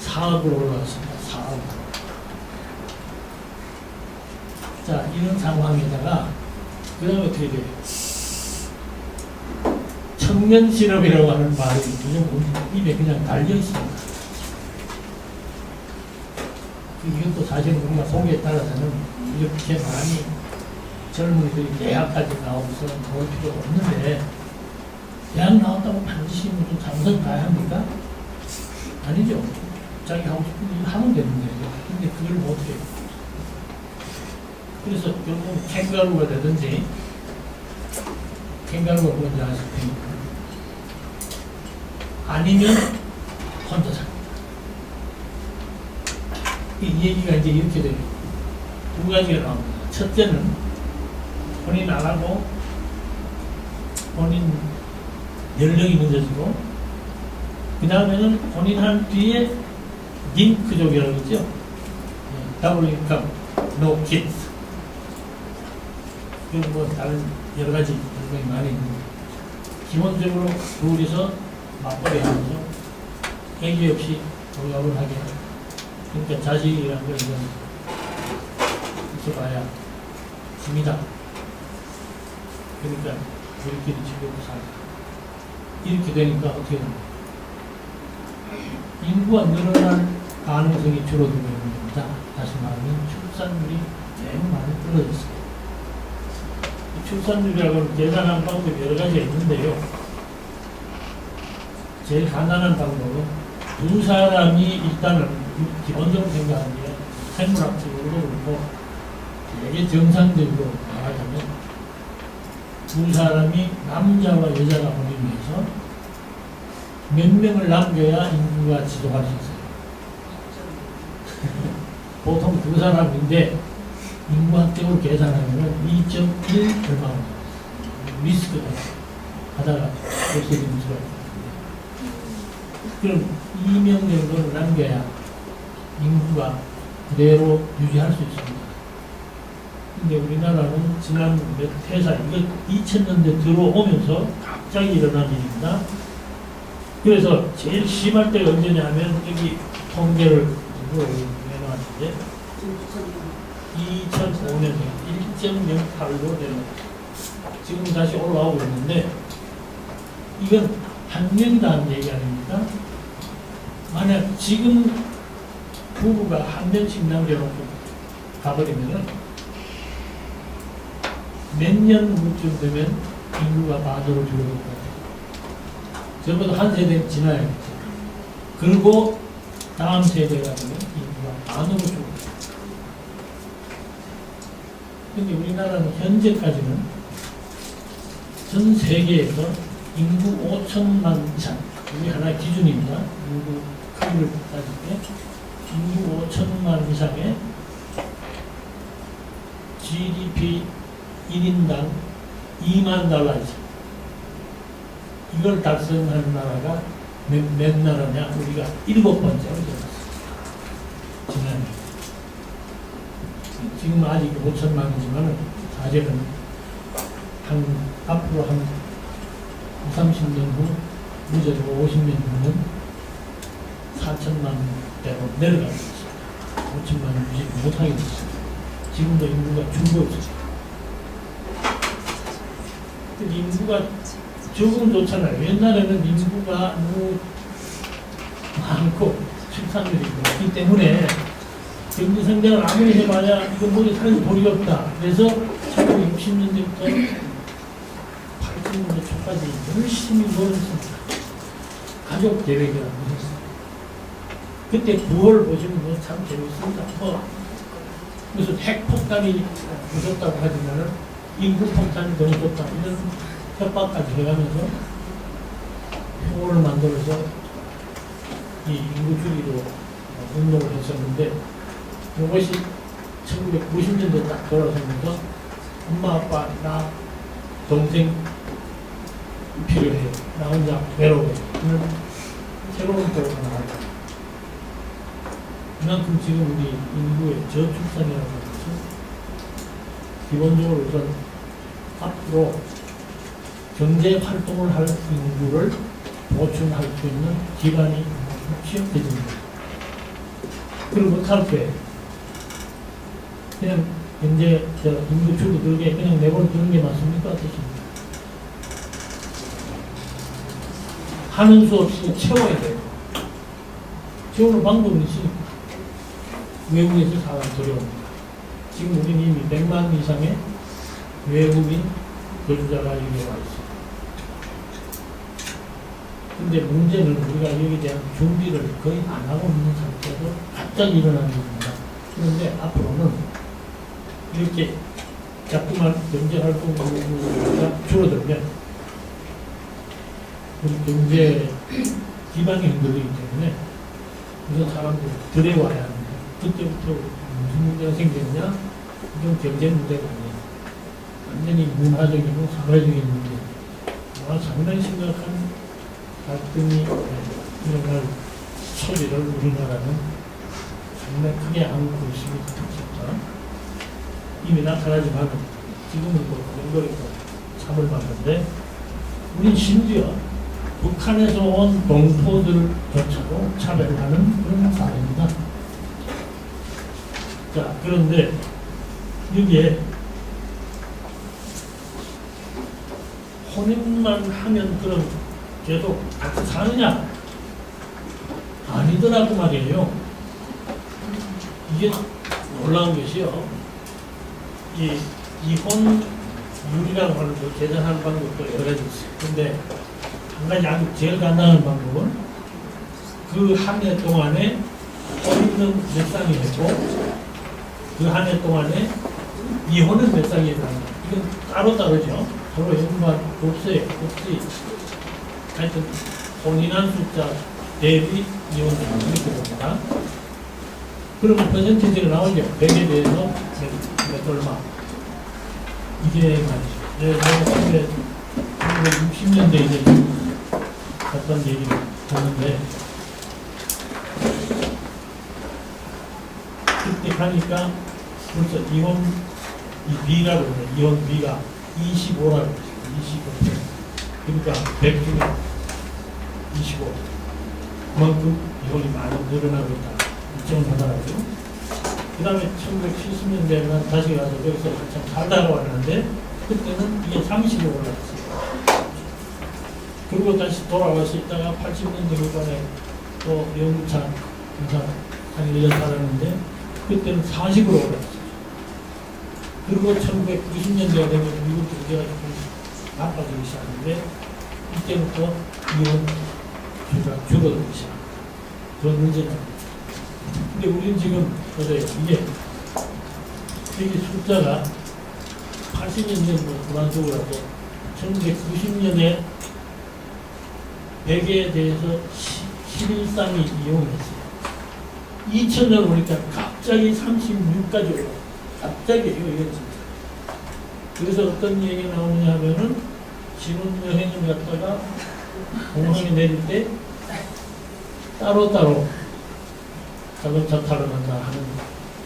4억으로 올라왔습니다. 4억. 자, 이런 상황에다가 그 다음에 어떻게 돼요? 청년 실업이라고 하는 말이 요즘 입에 그냥 달려 있습니다. 이것도 사실 우리가 보기에 따라서는 이렇게 많이 젊은이들이 대학까지 나오면서 나올 필요가 없는데 대학 나왔다고 반드시 무슨 장성 가야 합니까? 아니죠. 자기 하고 싶은 일 하면 되는데 근데 그걸 못해요. 그래서 결국 캥거루가 되든지 캥거루가 뭔지 아실 테니까 아니면 혼자 삽니다. 이 얘기가 이제 이렇게 돼요. 두 가지가 나옵니다. 첫째는 본인 안 하고 본인 연령이 문제지고 그 다음에는 본인 한 뒤에 링크족이라고 있죠. 더블 인컴, 노 키드. 그리고 뭐 다른 여러 가지 연령이 많이 있는데 기본적으로 둘이서 맞벌이 하면서 애기 없이 동업을 하게 해요. 그러니까 자식이라는 걸 이건 있어봐야 힘이다. 그러니까 우리끼리 즐겁고 살자. 이렇게 되니까 어떻게 됩니까? 인구가 늘어날 가능성이 줄어들고 있는 겁니다. 다시 말하면 출산율이 매우 많이 떨어졌습니다. 출산율이라고 계산하는 방법이 여러 가지가 있는데요. 제일 간단한 방법은 두 사람이 일단은 기본적으로 생각하는 게 생물학적으로도 그렇고 되게 정상적으로 말하자면 두 사람이 남자와 여자가 모임해서 몇 명을 남겨야 인구가 지속할 수 있어요. 보통 두 사람인데 인구학적으로 계산하면 2.1 얼마 리스크가 하다가 없어지는 수가 있어요. 그럼 2명 정도를 남겨야 인구가 그대로 유지할 수 있습니다. 근데 우리나라는 지난 몇 회사, 이거 2000년대 들어오면서 갑자기 일어난 일입니다. 그래서 제일 심할 때가 언제냐면 여기 통계를 내놓았는데 2005년에 1.08로 내놓았어요. 지금 다시 올라오고 있는데 이건 한 명이다 하는 얘기 아닙니까? 만약 지금 부부가 한 명씩 남겨놓고 가버리면은 몇 년 후쯤 되면 인구가 반으로 줄어들 거예요. 적어도 한 세대 지나야겠죠. 그리고 다음 세대가 되면 인구가 반으로 줄어들 거예요. 근데 우리나라는 현재까지는 전 세계에서 인구 5천만 이상, 이게 하나의 기준입니다. 인구 크기를 따질 때 인구 5천만 이상의 GDP 1인당 $2만 이상, 이걸 달성하는 나라가 몇 나라냐? 우리가 7번째로 들어갔습니다. 지난해. 지금 아직 5천만 원이지만 사실은 앞으로 한 20, 30년 후, 무제로 50년 후는 4천만 원대로 내려가고 있습니다. 5천만 원 유지 못하게 됐습니다. 지금도 인구가 줄고 있습니다. 인구가 적으면 좋잖아요. 옛날에는 인구가 너무 많고 출산율이 높기 때문에 경제 성장을 아무리 해봐야 이거 뭐에 살수 도리가 없다. 그래서 1960년대부터 80년대 초까지 열심히 노력했습니다. 가족 계획이라고 했어요. 그때 9월 보시면 참 재밌습니다. 그래서 핵폭탄이 무섭다고 하지만 인구폭탄이 더 무섭다. 이런 협박까지 해가면서 표를 만들어서 이 인구 줄이로 운동을 했었는데 이것이 1990년대 딱 돌아서면서 엄마, 아빠, 나, 동생 필요해요. 나 혼자 외로워요. 이런 새로운 표가 나왔다. 그만큼 지금 우리 인구의 저출산이라고 해서 기본적으로 우선 앞으로 경제 활동을 할 인구를 보충할 수 있는 기반이 취약해집니다. 그걸 못할 때 그냥 경제 인구 줄어들게 그냥 내버려두는 게 맞습니까? 어떻습니까? 하는 수 없이 채워야 돼요. 채우는 방법은 있으니까. 외국에서 사람 들여옵니다. 지금 우리는 이미 100만 이상의 외국인 거주자가 여기 와 있습니다. 근데 문제는 우리가 여기에 대한 준비를 거의 안 하고 있는 상태에서 갑자기 일어나는 겁니다. 그런데 앞으로는 이렇게 자꾸만 경제활동가 줄어들면 우리 경제 기반이 흔들리기 때문에 우선 사람들이 들여와야 합니다. 그때부터 무슨 문제가 생겼냐? 이건 경제 문제가 아니에요. 완전히 문화적이고 사회적인 문제. 상당히 심각한 갈등이 일어날 소리를 우리나라는 상당히 크게 안고 있습니다. 이미 나타나지만 지금은 또 연결이 참을 받는데 우리 심지어 북한에서 온 동포들조차도 차별하는 그런 사회입니다. 자, 그런데 여기에 혼인만 하면 그럼 계속 같이 사느냐? 아니더라고 말이에요. 이게 놀라운 것이요. 이 이혼율이라고 하는 거 계산하는 방법도 여러 가지 있어요. 근데 한 가지 아주 제일 간단한 방법은 그 한 해 동안에 혼인은 몇 쌍이 했고 그 한 해 동안에 이혼은 몇 쌍이 했다. 이건 따로 다르죠. 서로 연관 없어요. 없지. 하여튼 혼인한 숫자 대비 이혼 이렇게 봅니다. 그러면 퍼센티지가 나오죠. 100에 대해서 몇 얼마. 이게 말이죠. 내가 1960년대에 이제 어떤 얘기를 보는데 그때 가니까 벌써 이혼 B라고 그러네. 이혼 B가 25라고 했어요. 25. 그러니까 100 중에 25. 그만큼 이혼이 많이 늘어나고 있다. 입증을 하더라고요. 그 다음에 1970년대에는 다시 가서 여기서 한참 살다가 왔는데 그때는 이게 30이 올라갔어요. 그리고 다시 돌아와서 있다가 80년대 후반에 또 영차 한 1년 살았는데 그때는 40으로 올라갔어요. 그리고 1990년대가 되면 미국 경제가 조금 나빠지기 시작하는데 이때부터 이혼 수가 줄어들기 시작합니다. 그런 문제가 근데 우리는 지금 보세요. 이게 숫자가 80년대 그만두고라도 1990년에 100에 대해서 11쌍이 이용했어요. 2000년 오니까 갑자기 36까지 올라요. 갑자기요, 이게 진짜. 그래서 어떤 얘기가 나오느냐 하면은 신혼여행을 갔다가 공항에 내릴 때 따로따로 자동차 타러 간다 하는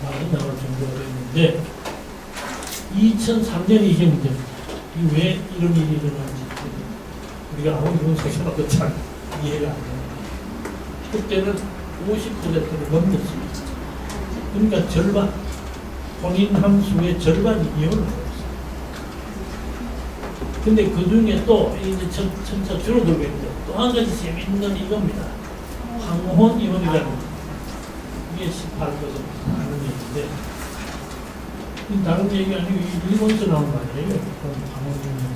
말이 나올 정도가 됐는데 2003년에 이게 문제입니다. 이게 왜 이런 일이 일어나는지 우리가 아무리 그런 소식하고 잘 이해가 안 됩니다. 그때는 50%를 넘겼습니다. 그러니까 절반, 혼인 함수의 절반이 이혼을 했어요. 근데 그 중에 또 이제 점차 줄어들고 있는데 또 한 가지 재밌는 이겁니다. 황혼 이혼이라는 이게 18% 하는 얘기인데 다른 얘기 아니고 일본에서 나온 거 아니에요? 황혼 이혼이.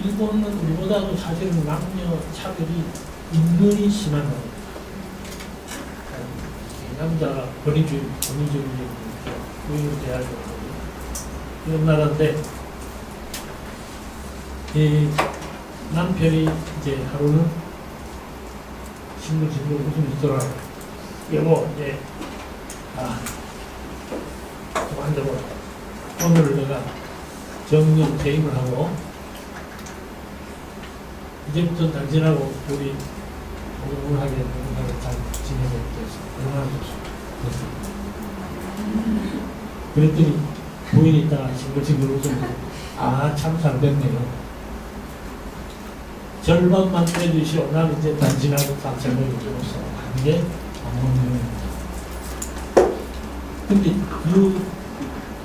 일본은 우리보다도 사실은 남녀 차별이 은근히 심한 나라입니다. 남자가 권위주의 부인을 대하죠. 이런 나라인데 이 남편이 이제 하루는 징글징글 웃음이 있더라고요. 여보, 이제 좀 앉아보라. 오늘 내가 정년 퇴임을 하고 이제부터 당신하고 우리 오늘하게 잘 지내고 있겠어. 얼마나 좋습니다. 그랬더니 부인이 있다가 징글징글 웃으면서 참 잘됐네요. 절반만 빼주시오. 나는 이제 당신하고 다 젊어지고 없어. 이게 황혼이혼입니다. 근데 그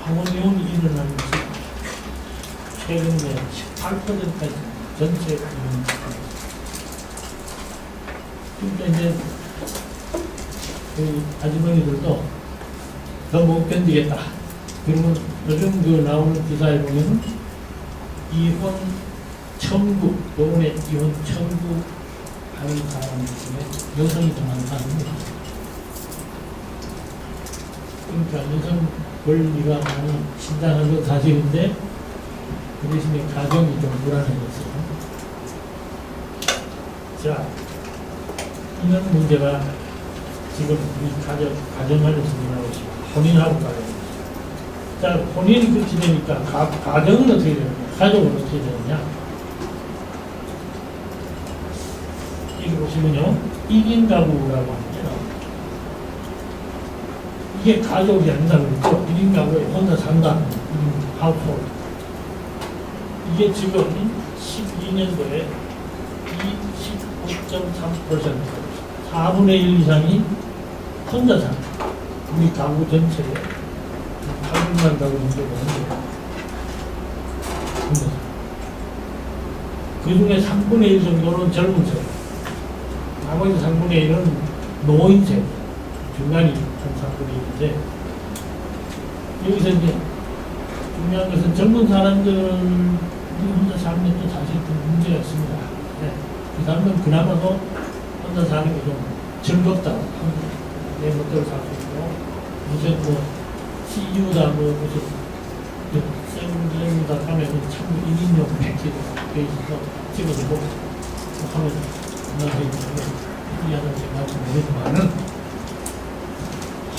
황혼이혼이 일어나는 것이 최근에 18%까지 전체 그러니까 이제 그 아주머니들도 더 못 견디겠다. 그러면 요즘 그 나오는 기사에 보면 이혼 청구, 요번에 이혼 청구 하는 사람 중에 여성이 더 많다는 거예요. 그러니까 여성 권리가 많이 신장한 건 사실인데 그 대신에 가정이 좀 불안해졌어요. 자, 이런 문제가 지금 우리 가정하려서 일어나고 있습니다. 혼인하고 가정. 자, 혼인이 그렇게 되니까 가정은 어떻게 되느냐? 가족은 어떻게 되느냐? 여기 보시면요. 1인 가구라고 합니다. 이게 가족이 아니라고 그랬죠. 1인 가구에 혼자 산다. 1인 하우스홀드. 이게 지금 12년도에 25.3%, 4분의 1 이상이 혼자 산다. 우리 가구 전체에 800만 가구 정도 되는데 혼자 산다. 그 중에 3분의 1 정도는 젊은 세대. 나머지 3분의 1은 노인 세대. 중간이 한 3분의 1인데 여기서 이제 중요한 것은 젊은 사람들은 혼자 사는 것도 사실 좀 문제가 있습니다. 네. 그 사람은 그나마도 혼자 사는 게 좀 즐겁다. 내 멋대로 살 수 있고 무슨 뭐 CU다 무슨 세븐다 하면 참 1인용 패키지 돼 있어서 찍어주고 하면 나중에 이해하는 생각이 모르지만은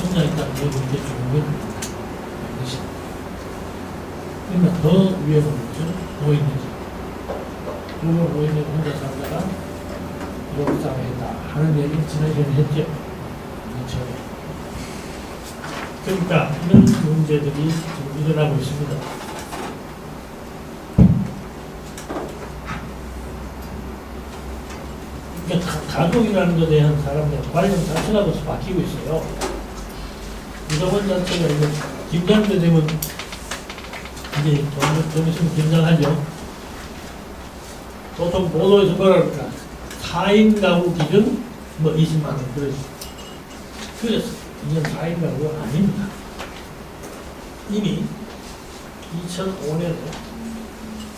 혼자 있다는 게 이제 좋은 건 것이다. 그러니까 더 위험한 것은 노인이죠. 그리고 노인이 혼자 살다가 욕상했다 하는 얘기를 지난주에 했죠. 그렇죠. 그러니까 이런 문제들이 지금 일어나고 있습니다. 그러니까 가족이라는 것에 대한 사람들 관련 자체가 벌써 바뀌고 있어요. 무조건 자체가 이제 김장때 되면 이제 좀 있으면 김장하죠. 보통 보도에서 뭐라 그럴까? 4인 가구 기준 뭐 20만 원 그랬어. 그래서 이건 4인 가구가 아닙니다. 이미 2005년에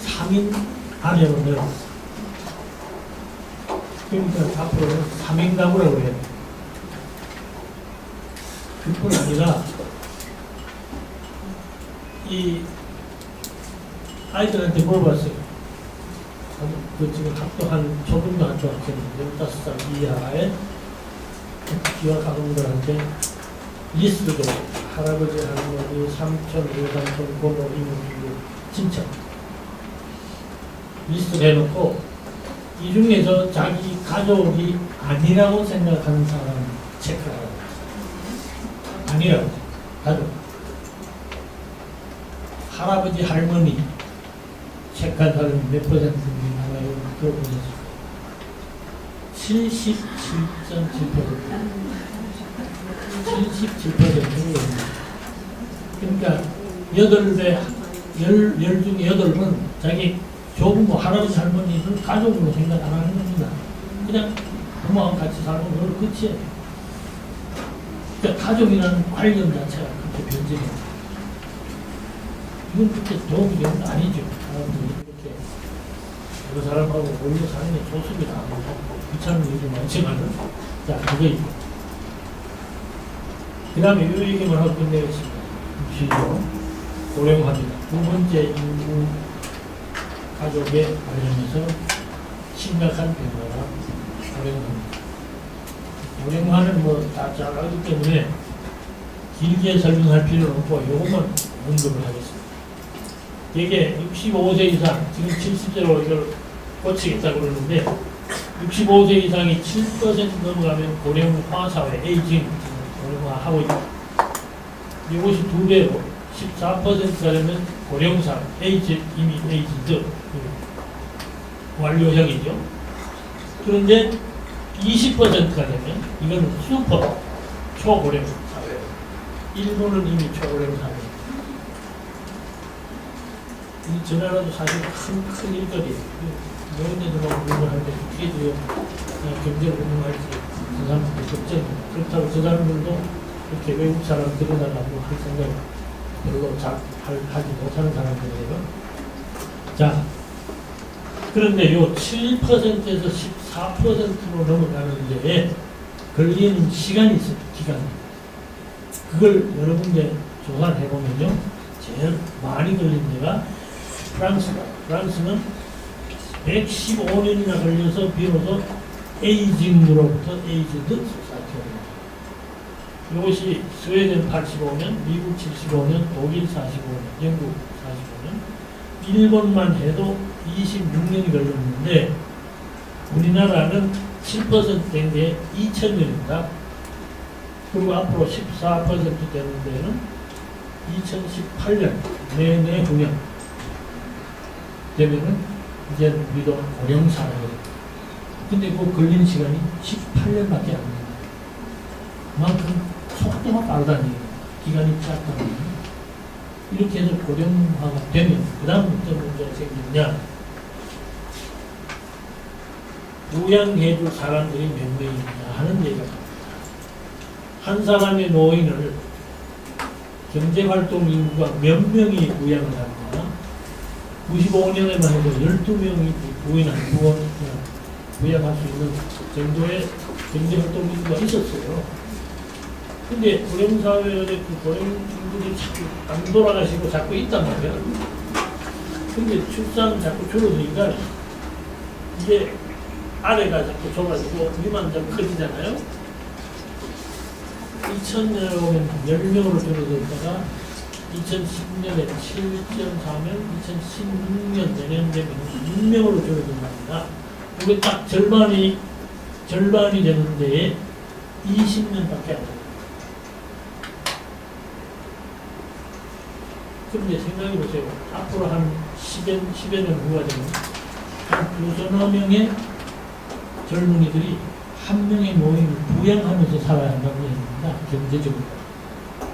3인 안으로 내려왔어. 그러니까 앞으로는 3인 가구라고 해요. 그뿐 아니라 이 아이들한테 물어봤어요. 그 지금 학교한 초등교 학생 15살 이하의 기와 가족들한테 리스트도 할아버지, 할머니, 삼촌, 외삼촌, 고모, 이모, 친척 리스트 해놓고 이 중에서 자기 가족이 아니라고 생각하는 사람 체크하라고. 아니라고. 가족. 할아버지, 할머니 체크한 사람이 몇 퍼센트인지 나와요. 들어보셨어요? 77.7%. 77%. 그러니까 8배, 10 중에 8은 자기 조부모, 할아버지, 할머니를 가족으로 생각 안 하는 겁니다. 그냥 부모하고 같이 살고 그걸 끝이에요. 그러니까 가족이라는 관련 자체가 그렇게 변질해요. 이건 그렇게 도움이 되는 거 아니죠. 사람들이 이렇게 그 사람하고 어울려 사는 게 좋습니다. 귀찮은 일이 많지만은. 자, 그거 있고. 그 다음에 이 얘기만 하고 끝내겠습니다. 시죠. 고령화입니다. 두 번째 인구 가족에 관련해서 심각한 변화가 고령화입니다. 고령화는 뭐 다 잘 알기 때문에 길게 설명할 필요는 없고 이것만 언급을 하겠습니다. 이게 65세 이상, 지금 70세로 이걸 고치겠다고 그러는데 65세 이상이 7% 넘어가면 고령화 사회, 에이징, 고령화하고 있다. 이것이 2배로 14%가 되면 고령사, 에이즈, 이미 에이즈드, 완료형이죠. 그런데 20%가 되면 이건 슈퍼, 초고령 사회. 일본은 이미 초고령 사회. 이 전화라도 사실 큰 일거리예요. 노인네들하고 공부할 때 어떻게 돼요? 경제를 운영할지 그 사람들이 걱정입니다. 그렇다고 저 사람들도 이렇게 외국 사람 들여다가고 할 생각 별로 잘 하지 못하는 사람들이에요. 자, 그런데 요 7%에서 14%로 넘어가는데 걸리는 시간이 있어요. 기간이. 그걸 여러 군데 조사를 해보면요. 제일 많이 걸린 데가 프랑스다. 프랑스는 115년이나 걸려서 비로소 에이징으로부터 에이즈드 소사이티가 됩니다. 이것이 스웨덴 85년, 미국 75년, 독일 45년, 영국 45년, 일본만 해도 26년이 걸렸는데 우리나라는 7%된 게 2000년입니다. 그리고 앞으로 14% 되는 데는 2018년 내내 후년 되면은 이제 우리도 고령사회예요. 근데 그 걸리는 시간이 18년밖에 안 됩니다. 그만큼 속도가 빠르다는 얘기예요. 기간이 짧다는 얘기예요. 이렇게 해서 고령화가 되면 그 다음 어떤 문제가 생기느냐. 부양해줄 사람들이 몇 명이냐 하는 얘기가 나옵니다. 한 사람의 노인을 경제활동 인구가 몇 명이 부양을 하느냐. 95년에만 해도 12명이 부양할 수 있는 정도의 경제활동 인구가 있었어요. 근데 고령사회에 그 고령인들이 자꾸 안 돌아가시고 자꾸 있단 말이야. 근데 출산 자꾸 줄어드니까 이게 아래가 자꾸 좁아지고 위만 자꾸 커지잖아요. 2000년에 보면 10명으로 줄어들다가 2010년에 7.4명, 2016년 내년 되면 6명으로 줄어든답니다. 이게 딱 절반이 되는데 20년밖에 안 돼요. 그런데 생각해 보세요. 앞으로 한 10여 년 후가 되면 한 2,000여 명의 젊은이들이 한 명의 노인을 부양하면서 살아야 한다는 얘기입니다. 경제적으로.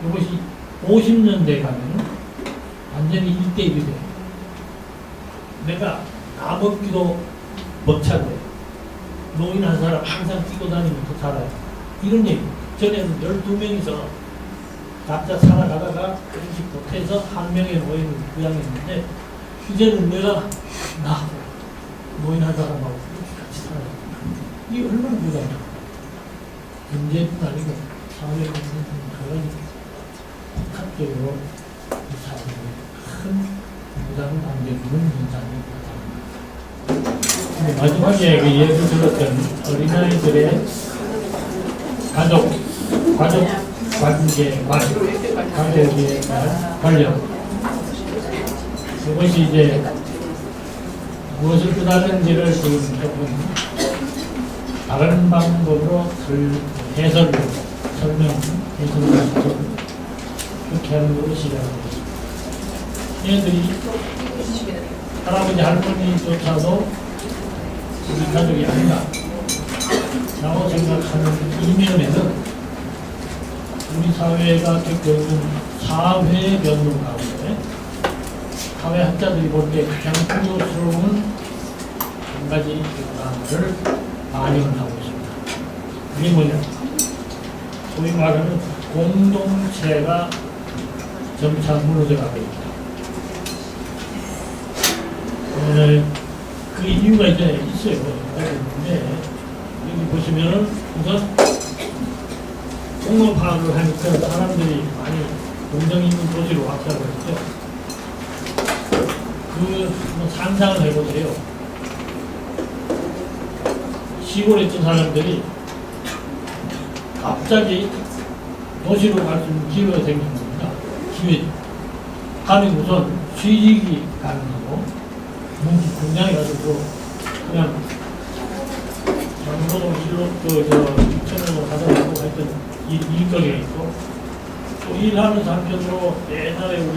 이것이 50년대 가면 완전히 1대1이 돼요. 내가 나 먹기도 벅차고 노인 한 사람 항상 뛰고 다니면서 살아요. 이런 얘기. 전에는 12명이서 각자 살아가다가 음식 못해서 한 명의 노인을 부양했는데 이제는 내가 나 노인 한 사람하고 같이 살아요. 이게 얼마나 부담이야. 경제뿐 아니고 사회의 그런 복합적으로 이 사회에 큰 부담을 안겨주는 현상입니다. 마지막에 그 예를 들었던 어린아이들의 가족 관계, 가족에 대한 관련. 이것이 이제 무엇을 뜻하는지를 지금 조금 다른 방법으로 해설을 해설을 그렇게 하는 걸로 시작합니다. 얘들이 할아버지 할머니조차도 우리 가족이 아니다 라고 생각하는 이면에는 우리 사회가 겪고 있는 사회 변동 가운데 사회 학자들이 볼 때 가장 풍요스러운 한 가지 변화를 반영을 하고 있습니다. 그게 뭐냐? 소위 말하는 공동체가 점차 무너져가고 있다. 그 이유가 이제 있어요. 근데 여기 보시면은 우선 공업 파악을 하니까 사람들이 많이 공정 있는 도시로 확장을 했죠. 상상을 해보세요. 시골에 있던 사람들이 갑자기 도시로 갈 수 있는 기회가 생긴 겁니다. 기회. 가면 우선 취직이 가능하고, 공장에 가서도 그냥 장로동실로 육천으로 가더라도 하여튼 일거리가 있고, 또 일하는 한편으로 옛날에 우리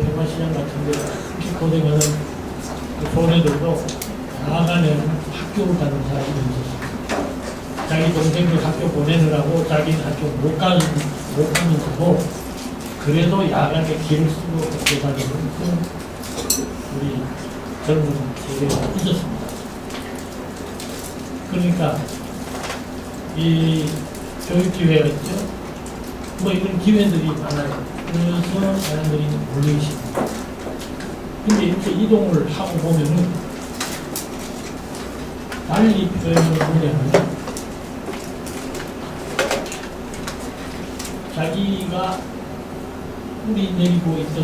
평화시장 같은 데 특히 고생하는 소녀들도 나아가는 학교를 가는 사람이 있었습니다. 자기 동생들 학교 보내느라고 자기는 학교 못 가면서도 그래도 야간에 길을 쓰고 학교 다니는 우리 젊은 세대가 있었습니다. 그러니까 이 교육 기회가 있죠. 이런 기회들이 많아요. 그래서 사람들이 몰리십니다. 근데 이렇게 이동을 하고 보면은 달리 표현을 하려면 자기가 뿌리 내리고 있던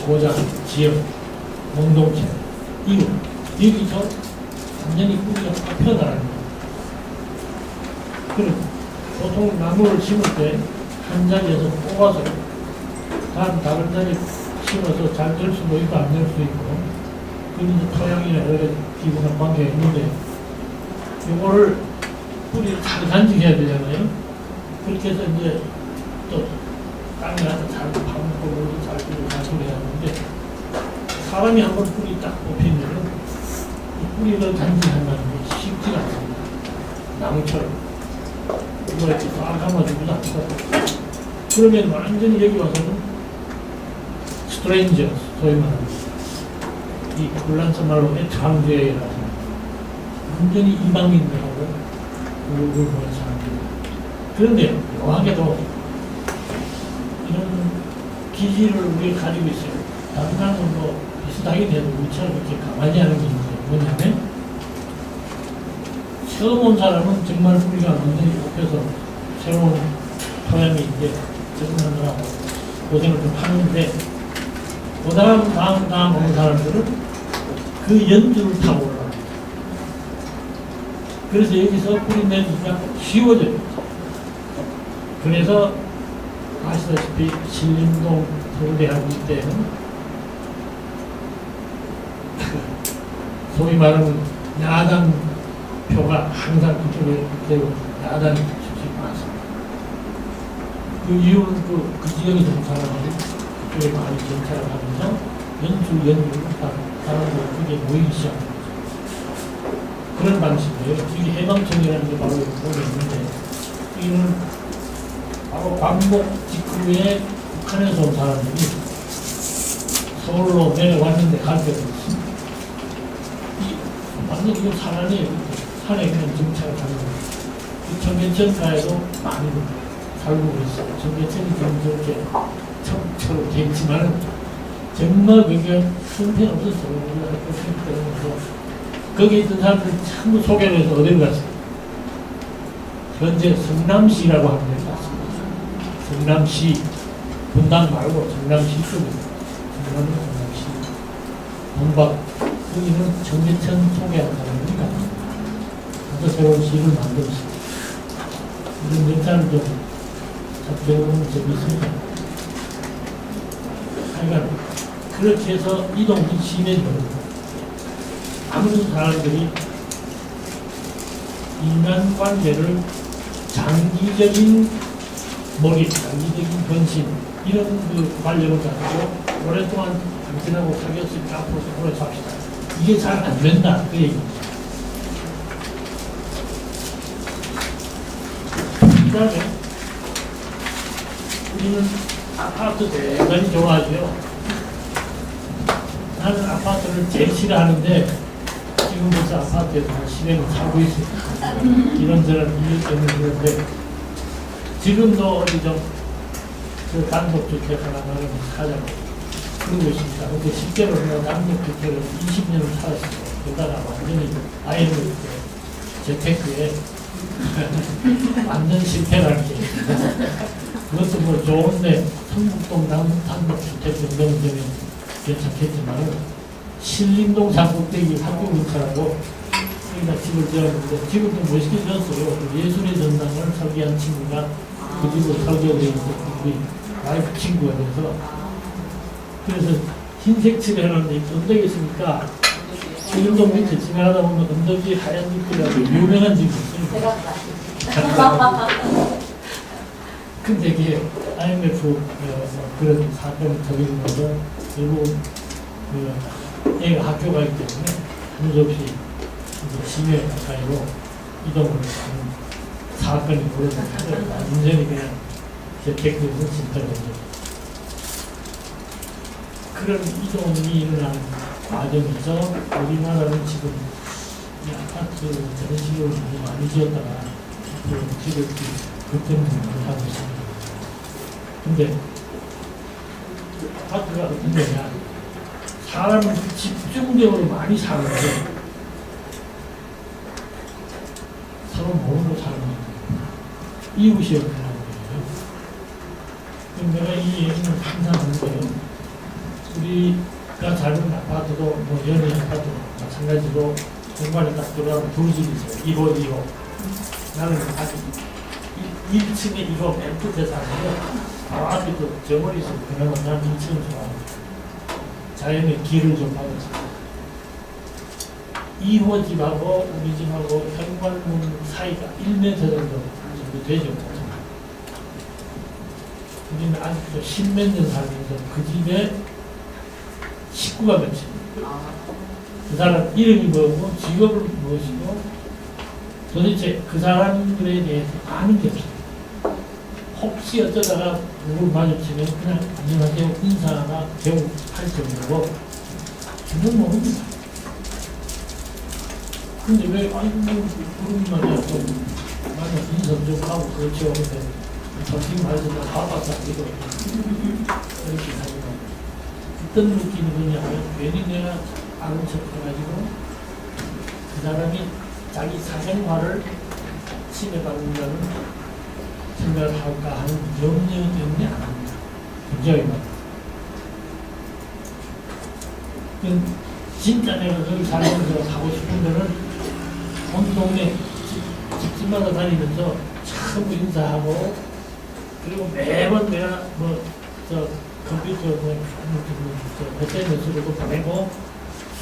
고장, 지역, 공동체, 이웃, 여기서 완전히 뿌리가 다 펴나가는 거예요. 그리고 보통 나무를 심을 때 한 자리에서 뽑아서 다른 자리에 심어서 잘 될 수도 있고 안 될 수도 있고, 그런 토양이나 여러 기구나 관계가 있는데, 이거를 뿌리를 잘 간직해야 되잖아요. 그렇게 해서 이제 또 땅에 가서 잘 파묻고 잘 간직해야 하는데, 사람이 한번 뿌리 딱 뽑히면은 뿌리를 간직한다는 게 쉽지가 않습니다. 나무처럼 이거 이렇게 딱 감아주고도 안 돼. 그러면 완전히 여기 와서는 스트레인저, 소위 말하는 이 곤란한 말로 애창죄라서 완전히 이방인들하고 얼굴 보는 사람들. 그런데 묘하게도 이런 기질을 우리가 가지고 있어요. 다른 사람은 비슷하게 돼도 우리처럼 그렇게 강하지 않은 게 있는데, 뭐냐면 처음 온 사람은 정말 뿌리가 완전히 뽑혀서 새로운 토양이 이제 적응하느라고 고생을 좀 하는데, 그 다음 오는 사람들은 그 연주를 타고 올라갑니다. 그래서 여기서 뿌리 내기가 쉬워져요. 그래서 아시다시피 신림동 서울대학교 때는 소위 말하는 야당 표가 항상 그쪽에 되고 야당이 솔직히 많습니다. 그 이유는 그 지역에 있는 사람들이 그쪽에 많이 정착을 하면서 연주를 사람들이 그게 모이기 시작합니다. 그런 방식이에요. 이게 해방촌이라는 게 바로 여기 있는데, 이는 바로 광복 직후에 북한에서 온 사람들이 서울로 내려왔는데 갈 때도 있습니다. 완전 이거 산안이에요. 산에 그냥 정착을 하는 거예요. 청계천가에도 많이 살고 있어요. 청계천이 좀 저렇게 처럼 돼 있지만 정말 그게 형편없었어요. 우리가 그래서 거기 있던 사람들 전부 소개를 해서 어디를 갔어요? 현재 성남시라고 하는 데 갔습니다. 성남시, 분당 말고 성남시 쪽입니다. 성남시, 동박, 여기는 청계천 소개하는 사람이니까 가서 새로운 시를 만들었습니다. 이런 역사를 좀 잡혀보는 점이 있습니다. 그러니까 그렇게 해서 이동이 심해져요. 많은 사람들이 인간관계를 장기적인 몰입, 장기적인 변신 이런 그 관념을 가지고 오랫동안 당신하고 사귀었으니까 앞으로도 오래 삽시다. 이게 잘 안 된다. 그 얘기입니다. 그 다음에 우리는 아파트 대단히 좋아하죠. 나는 아파트를 제일 싫어하는데 지금 벌써 아파트에서 한 10년을 살고 있어요. 이런저런 이유 때문에 그런데 지금도 어디 그 단독주택 하나를 사자고 그러고 있습니다. 근데 실제로 내가 단독주택을 20년을 살았어요. 그러다가 완전히 아이를 재테크에 완전 실패라는 게 그것도 뭐 좋은데 성북동 단독주택 정도는 되면 괜찮겠지만 신림동 산꼭대기 학교 근처라고 여기다 집을 지었는데 집을 좀 멋있게 지었어요. 예술의 전당을 설계한 친구가 그 집을 설계하고 있는데 우리 와이프 친구가 그래서 흰색 칠을 해놨는데 언덕에 있으니까 신림동 밑에 지나가다 보면 언덕이 하얀 집이라고 유명한 집이 있어요. 근데 이게 IMF 그런 사건을 터지면서 결국 애가 학교 가기 때문에 하는 수 없이 심해 가까이로 이동을 하는 사건이 벌어졌는데 완전히 그냥 재테크에서 실패를 했죠. 그런 이동이 일어나는 과정에서 우리나라는 지금 이 아파트 저런 식으로 많이 지었다가 집을 그때는 하고 있습니다. 근데 아파트가 어떤 데냐 사람을 집중적으로 많이 사는데 서로 모르고 사는 거예요. 이웃이 없다는 거예요. 그럼 내가 이 얘기는 항상 하는 거예요. 우리가 사는 아파트도 뭐 연예 아파트도 마찬가지로 공간에 딱 들어가면 두 집이 있어요. 1호, 2호. 나는 아직 1층에 이거 맨 끝에 사는데 바로 앞에 또 정원이 있어요. 그나마 난 2층을 좋아합니다. 자연의 길을 좀 받았습니다. 2호 집하고 우리 집하고 현관문 사이가 1m 정도 되죠. 우리는 아직도 10몇 년 살면서 그 집에 식구가 몇입니다. 그 사람 이름이 뭐고 직업을 무엇이고 도대체 그 사람들에 대해서 아는 게 없어요. 혹시 어쩌다가 누굴 마주치면 그냥 안녕하세요 인사나 배우 할 정도고 전혀 모릅니다. 근데 왜 아이고 그런 말이야 좀 만약 인사 좀 하고 그렇죠. 근데 솔직히 말해서 바빠서 이거 이렇게 하니까 어떤 느낌이 드냐면 괜히 내가 아는 척 해가지고 그 사람이 자기 사생활을 침해받는다는 생각을 할까 하는 염려 때문에 안 합니다. 굉장히 많아요. 진짜 내가 거기 살면서 가고 싶은 데는 온 동네 집집마다 다니면서 전부 인사하고 그리고 매번 내가 컴퓨터 SNS로도 보내고 또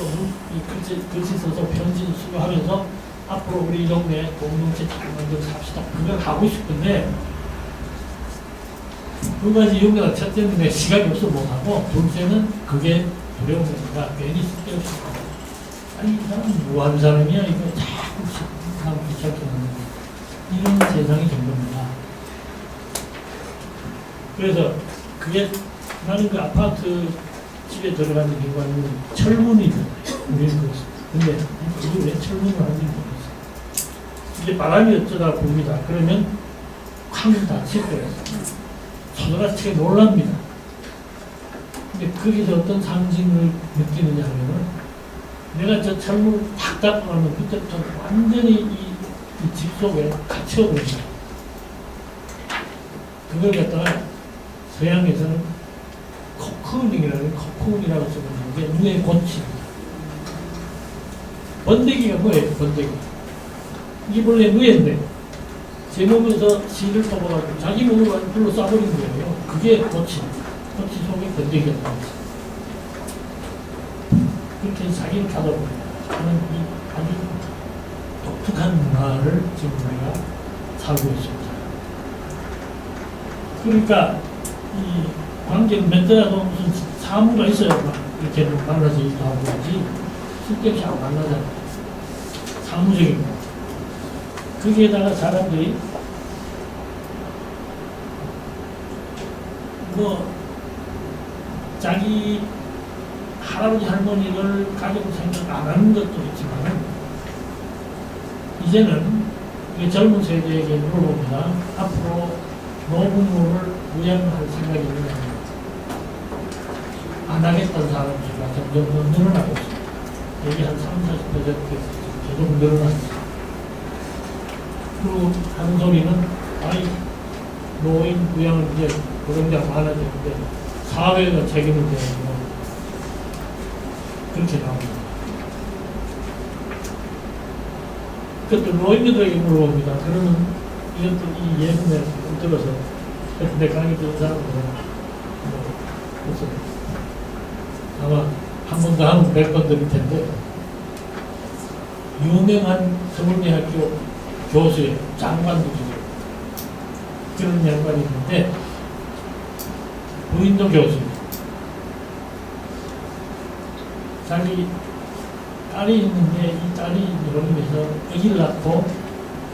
이 글씨 써서 편지 수거하면서 앞으로 우리 동네 공동체 잘 만들어 삽시다. 그걸 하고 싶은데 두 가지 이유가 첫째는 내 시간이 없어 못하고 둘째는 그게 두려운 거니까 괜히 쓸데없이 아니 이 사람은 뭐 하는 사람이야 이거 자꾸 사람 귀찮게 하는 이런 세상이 된 겁니다. 그래서 그게 나는 그 아파트 집에 들어가는 경우는 철문이 있는 거예요. 우리는 그렇습니다. 근데 그게 왜 철문을 하는지 모르겠어요. 이제 바람이 어쩌다 봅니다. 그러면 쾅 닫힐 거예요. 초등학생이 놀랍니다. 근데 거기서 어떤 상징을 느끼느냐 하면은 내가 저 철문을 탁 닫고 나면 그때부터 완전히 이 집 속에 갇혀버립니다. 그걸 갖다가 서양에서는 코쿤이라고 쓰는 게 누에 고치. 번데기가 뭐예요? 번데기. 이게 본래 누에인데 제 몸에서 씨를 뽑아가지고 자기 몸으로 불러 쏴버린 거예요. 그게 고치. 고치 속에 번데기가 나왔어요. 그렇게 자기를 닫아버려요. 하는 이 아주 독특한 문화를 지금 우리가 살고 있습니다. 그러니까 이 관계는 몇 대라도 무슨 사무가 있어야 이렇게 만나서 일도 하고 하지 쓸데없이 안 만나잖아요. 사무적인 거. 거기에다가 사람들이 뭐 자기 할아버지 할머니를 가지고 생각 안 하는 것도 있지만 이제는 이게 젊은 세대에게 물어봅니다. 앞으로 노부모를 부양할 생각이 있느냐 안 하겠다는 사람들이 점점 더 늘어나고 있습니다. 여기 한 30~40% 계속 늘어나고 있습니다. 그리고 하는 소리는 아니 노인 부양을 이제 고령자가 많아야 되는데 사회가 책임을 져야 되고 그렇게 나옵니다. 그것도 노인들에게 물어봅니다. 그러면 이것도 이 예문에 들어서 내 강의 듣는 사람들은 그래서 아마 한 번 더 하면 100번 드릴 텐데 유명한 서울대학교 교수의 장관도 그런 양반이 있는데 부인도 교수입니다. 자기 딸이 있는데 이 딸이 여름에서 아기를 낳고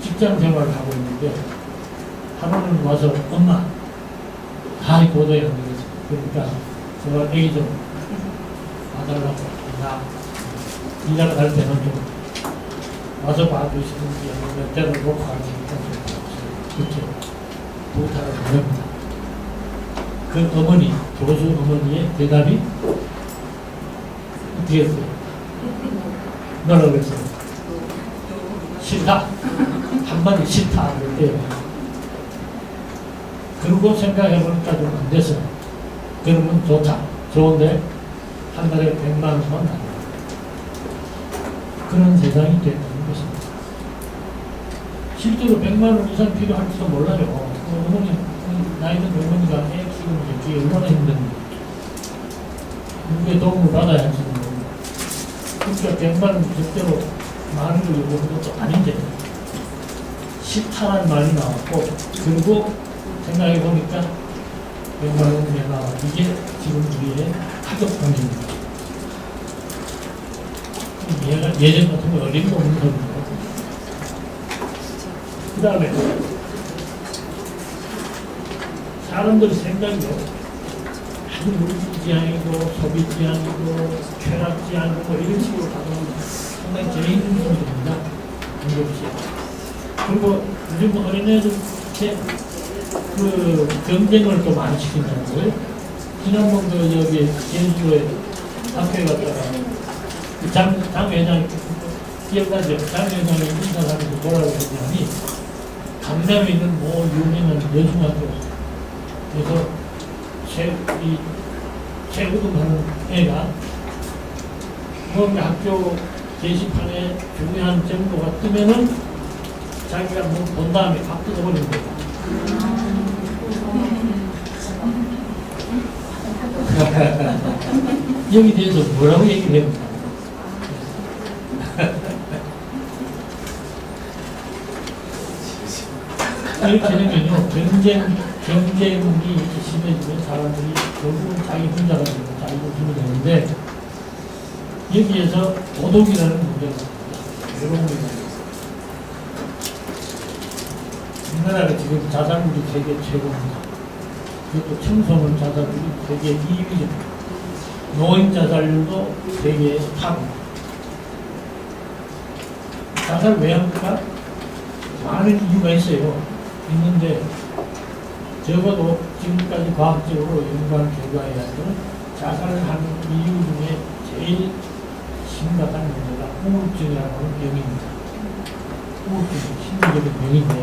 직장 생활을 하고 있는데 하루는 와서 엄마 다리 고도에 안 되겠어. 그러니까 제가 아기 좀 봐달라고 나 일하러 갈 때는 좀 와서 봐주시는지 아니면 때를 놓고 가시니까 그렇게 부탁을 드립니다. 그 어머니, 교수 어머니의 대답이 어떻게 했어요? 뭐라고 그랬어요? 싫다. 한마디 싫다. 그럴 때 그러고 생각해보니까 좀 안 됐어요. 그러면 좋다. 좋은데 한 달에 100만 원만 나요. 그런 세상이 됐다는 것입니다. 실제로 100만 원 이상 필요할지도 몰라요. 어머니, 나이든 어머니가 애 키우는 게 그게 얼마나 힘든지. 누구의 도움을 받아야 할지는 모릅니다. 그러니까 100만 원 절대로 많은 걸 요구하는 것도 아닌데 싫다라는 말이 나왔고 그리고 생각해 보니까 100만 원이 내가 이게 지금 우리의 가족관입니다. 얘가 예전 같은 거 어림도 없는 소리입니다. 그 다음에 사람들의 생각이요 아주 물질지향이고 소비지향이고 쾌락지향이고 뭐 이런 식으로 가면 상당히 재미있는 소리입니다. 그리고 요즘 어린애들 그 경쟁을 또 많이 시킨다는 거예요. 지난번 여기 제주도에 학교에 갔다가 장 회장이 기억나죠? 장 회장이 인사하면서 뭐라고 했더니 강남에 있는 뭐 유명한 여중학교 그래서 최우등하는 애가 뭐 학교 게시판에 중요한 정보가 뜨면은 자기가 뭐 본 다음에 막 뜯어버리는 거예요. 여기 대해서 뭐라고 얘기를 해봅니까? 이렇게 되면요, 경쟁이 이렇게 심해지면 사람들이 결국은 자기 혼자가 되고 자기 힘이 되는데, 여기에서 도덕이라는 문제가 있습니다. 외로움이 있습니다. 우리나라가 지금 자살률이 세계 최고입니다. 그것도 청소년 자살률이 세계 2위입니다. 노인 자살률도 세계 3위입니다. 자살 왜 합니까? 많은 이유가 있어요. 있는데 적어도 지금까지 과학적으로 연구한 결과에 의하면 자살을 하는 이유 중에 제일 심각한 문제가 우울증이라는 병입니다. 우울증, 심리적인 병인데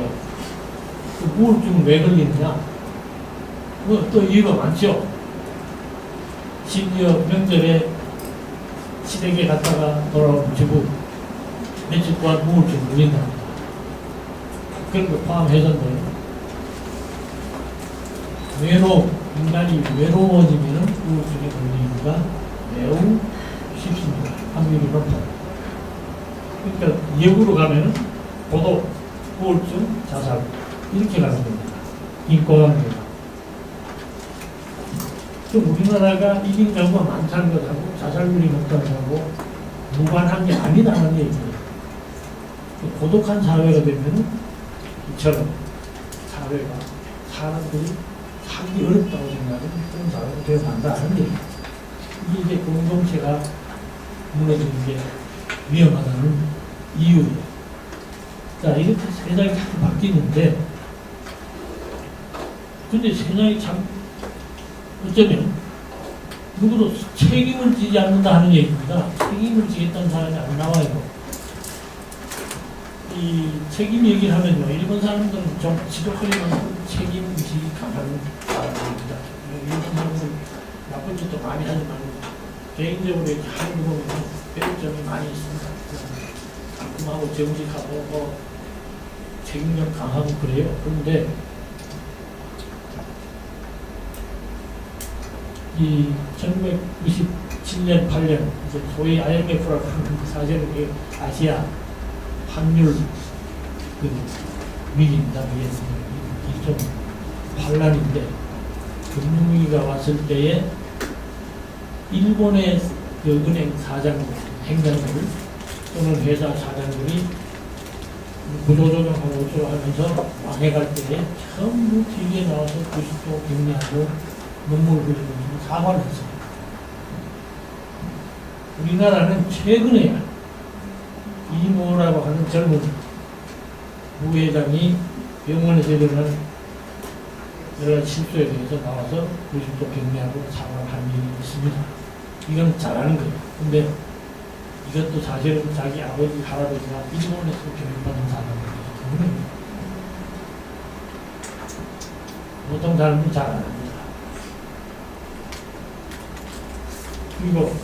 그 우울증은 왜 걸리느냐? 또 이유가 많죠. 심지어 명절에 시댁에 갔다가 돌아온 주부 며칠 동안 우울증 걸린답니다. 그런 거 포함해서인데 인간이 외로워지면 우울증에 걸리기가 매우 쉽습니다. 확률이 높아요. 그러니까 역으로 가면은 고독, 우울증, 자살 이렇게 가는 겁니다. 인과관계가. 우리나라가 이긴 경우가 많다는 것하고 자살률이 높다는 것하고 무관한 게 아니다는 얘기예요. 고독한 사회가 되면 이처럼 사회가 사람들이 살기 어렵다고 생각하는 그런 사회가 되어간다는 얘기예요. 이게 이제 공동체가 무너지는 게 위험하다는 이유예요. 자, 이렇게 세상이 자꾸 바뀌는데, 근데 세상이 참 어쩌면 누구도 책임을 지지 않는다 하는 얘기입니다. 책임을 지겠다는 사람이 안 나와요. 이 책임 얘기를 하면요, 일본 사람들은 좀 지독하게만 책임의식이 강한 사람들입니다. 일본 사람들은 나쁜 짓도 많이 하지 말고 개인적으로 이렇게 하는 거 보면 배울 점이 많이 있습니다. 깔끔하고 정직하고 뭐 책임감 강하고 그래요. 그런데 이 1997년, 8년 이제 소위 IMF라고 하는 사실은 아시아 환율 그 위기입니다. 이게 좀 환란인데 금융위기가 왔을 때에 일본의 그 은행 사장들, 행장들 또는 회사 사장들이 구조조정하고 어쩌고 하면서 망해갈 때에 전부 TV에 나와서 90도 격리하고 눈물 흘리고 사과를 했습니다. 우리나라는 최근에야 이모라고 하는 젊은 부회장이 병원에서 일어난 여러 가지 실수에 대해서 나와서 90도 격리하고 사과를 한 일이 있습니다. 이건 잘하는 거예요. 근데 이것도 사실은 자기 아버지, 할아버지가 일본에서 교육받은 사람들이에요. 보통 사람은 잘 안 합니다. 그리고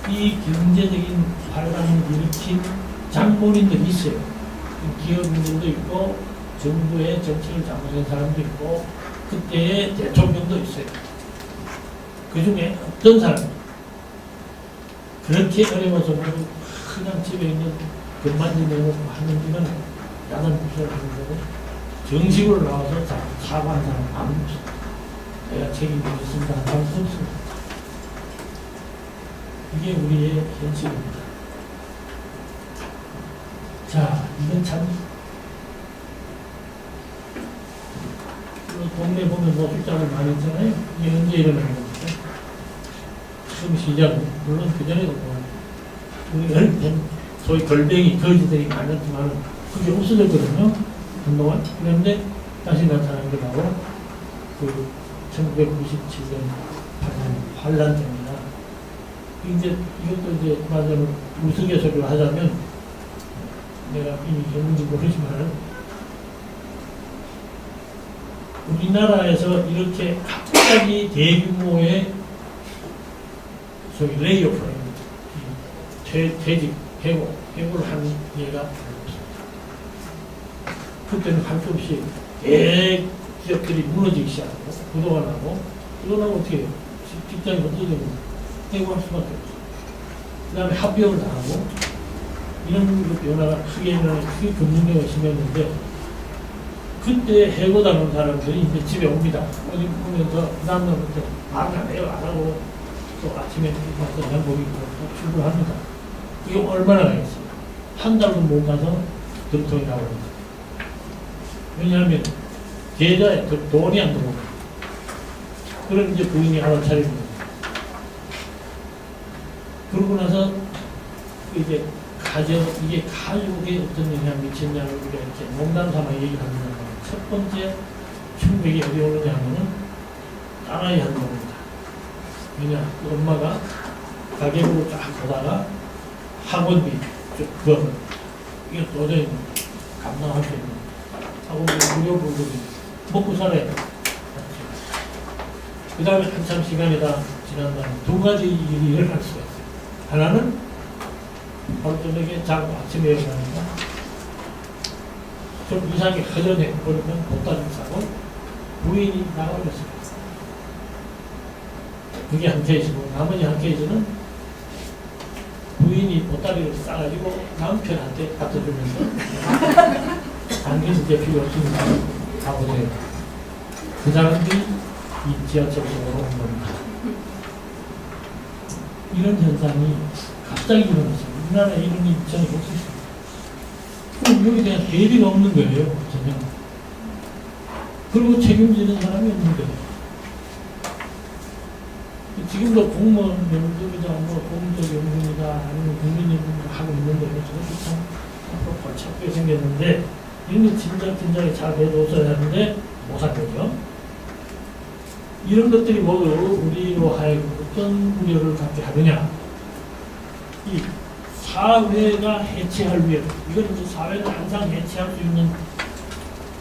이 경제적인 반란을 일으킨 장본인들이 있어요. 기업인들도 있고 정부의 정책을 잘못한 사람도 있고 그때의 대통령도 있어요. 그 중에 어떤 사람이 그렇게 어려워서 그냥 집에 있는 금만지 내놓고 하는 일은 야단 부서를 하는 거고 정식으로 나와서 사과한 사람 아무도 없어요. 내가 책임이 있습니다. 아무도 없습니다. 이게 우리의 현실입니다. 자, 이건 참 동네 보면 노숙자를 많이 있잖아요. 이게 언제 일어나는 겁니까? 처음 시작은 물론 그 전에도 우리 어릴 땐 소위 걸뱅이 거지들이 많았지만 그게 없어졌거든요. 한동안. 그런데 다시 나타난 게 바로 그 1997년 환란 때입니다. 이제 이것도 이제 말하자면 우스갯소리로 하자면 내가 이미 했는지 모르지만 우리나라에서 이렇게 갑자기 대규모의 소위 레이오프 퇴직, 해고를 한 예가 없습니다. 그때는 할 수 없이 기업들이 무너지기 시작하고 부도가 나고 그러면 어떻게 해요? 직장이 없어지면 해고할 수밖에 없어요. 그 다음에 합병을 당하고 이런 변화가 크게 일어나서 크게 금융위기가 심했는데 그때 해고당한 사람들이 이제 집에 옵니다. 어디 보면서 그 다음날부터 말을 안 해요. 안 하고 또 아침에 가서 양복 입고 또 출근합니다. 이게 얼마나 가겠어요? 한 달도 못 가서 득통이 나옵니다. 왜냐하면 계좌에 돈이 안 들어오고 그럼 이제 부인이 알아차리는 거예요. 그러고 나서 이제 이게 가족에 어떤 영향을 미쳤냐를 우리가 이렇게 농담 삼아 얘기를 합니다. 첫 번째 충격이 어디 오느냐 하면은 딸아이 한 놈입니다. 왜냐, 그 엄마가 가계부를 쫙 보다가 학원비 쭉 그거 이게 도저히 감당할 수 있는 학원비 무료 부분이 먹고 살아야 돼. 그 다음에 한참 시간이 다 지난 다음에 두 가지 일이 일어날 수가 있어요. 하나는 바로 저녁에 자고 아침에 일어나니까 좀 이상하게 허전해 버리면 보따리를 싸고 부인이 나가버렸습니다. 그게 한 케이스고 나머지 한 케이스는 부인이 보따리를 싸가지고 남편한테 갖다 주면서 당연히 이제 필요 없으니까 가보세요. 그 사람들이 이 지하철 속으로 온 겁니다. 이런 현상이 갑자기 일어났어요. 우리나라에 이런 일이 전혀 없었어요. 그럼 여기에 대한 대비가 없는 거예요. 전혀. 그리고 책임지는 사람이 없는 거예요. 지금도 공무원 연금이다, 뭐 공적연금이다, 아니면 국민연금 하고 있는데 저것도 참 골치아프게 생겼는데 이런 게 진작에 잘 해줬어야 하는데 못한 거죠. 이런 것들이 우리로 하여금 어떤 우려를 갖게 하느냐. 이 사회가 해체할 위험, 이건 이제 사회가 항상 해체할 수 있는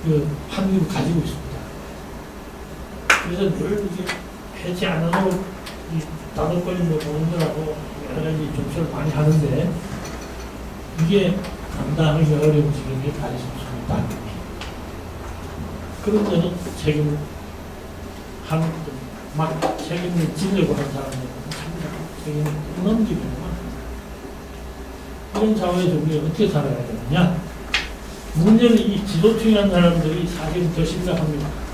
그 확률을 가지고 있습니다. 그래서 늘 이제 해체 안 하고 이 다독거리는 공들하고 여러 가지 조치를 많이 하는데 이게 감당하기 어려운 지경에 가 있을 수 있다. 그런 데는 책임을 막 책임을 지려고 하는 사람들은 책임을 넘기면 이런 사회에서 우리가 어떻게 살아야 되느냐? 문제는 이 지도층이라는 사람들이 사실은 더 심각합니다.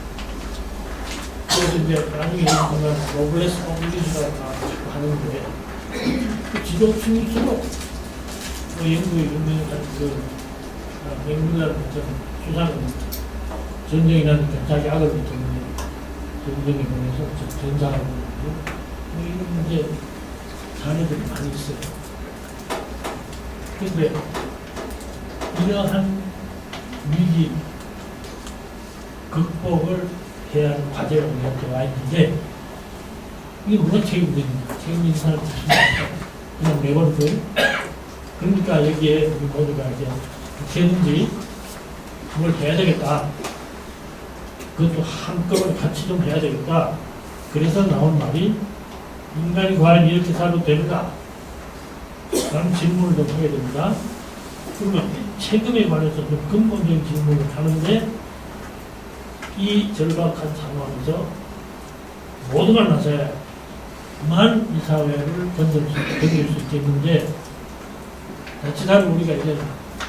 그래서 이제 나중에 보면 로블레스 컴퓨니티라고 하는데 그 지도층일수록 영국의 유명한 맹물이라는 수사는 전쟁이 나니까 자기 아들 때문에 전쟁에 보내서 전사하고 뭐 이런 문제 자녀들이 많이 있어요. 그런데 이러한 위기 극복을 해야 하는 과제가 우리한테 와 있는데 이게 누가 책임집니까? 책임진 사람이 있습니까? 그냥 매번 그러니까 여기에 우리 모두가 이제 어떻게든지 뭘 해야 되겠다. 그것도 한꺼번에 같이 좀 해야 되겠다. 그래서 나온 말이 인간이 과연 이렇게 살아도 되는가? 라는 질문을 좀 하게 됩니다. 그러면 책임에 관해서 좀 근본적인 질문을 하는데 이 절박한 상황에서 모두가 나서야만 이 사회를 건질 수 있겠는데 자칫하면 우리가 이제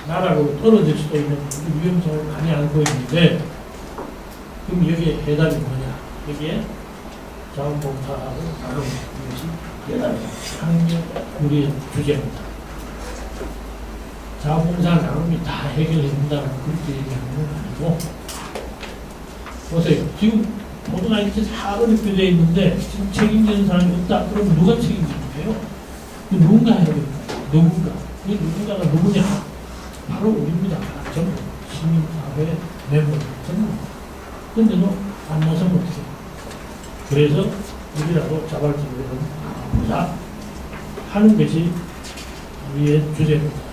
나라로 떨어질 수도 있는 위험성을 많이 안고 있는데 그럼 여기에 해답이 뭐냐? 여기에 자원봉사하고 나누는 것이 하는 게 우리의 주제입니다. 자원봉사 나눔이 다 해결된다고 그렇게 얘기하는 건 아니고 보세요. 지금 모두가 이렇게 사업이 펴져 있는데 지금 책임지는 사람이 없다. 그럼 누가 책임집니까요? 누군가 해야 됩니다. 누군가. 이 누군가가 누구냐? 바로 우리입니다. 전부 시민사회 멤버 전부. 근데도 안 나서면 어떻게? 그래서 우리라도 자발적으로 하는 것이 우리의 주제입니다.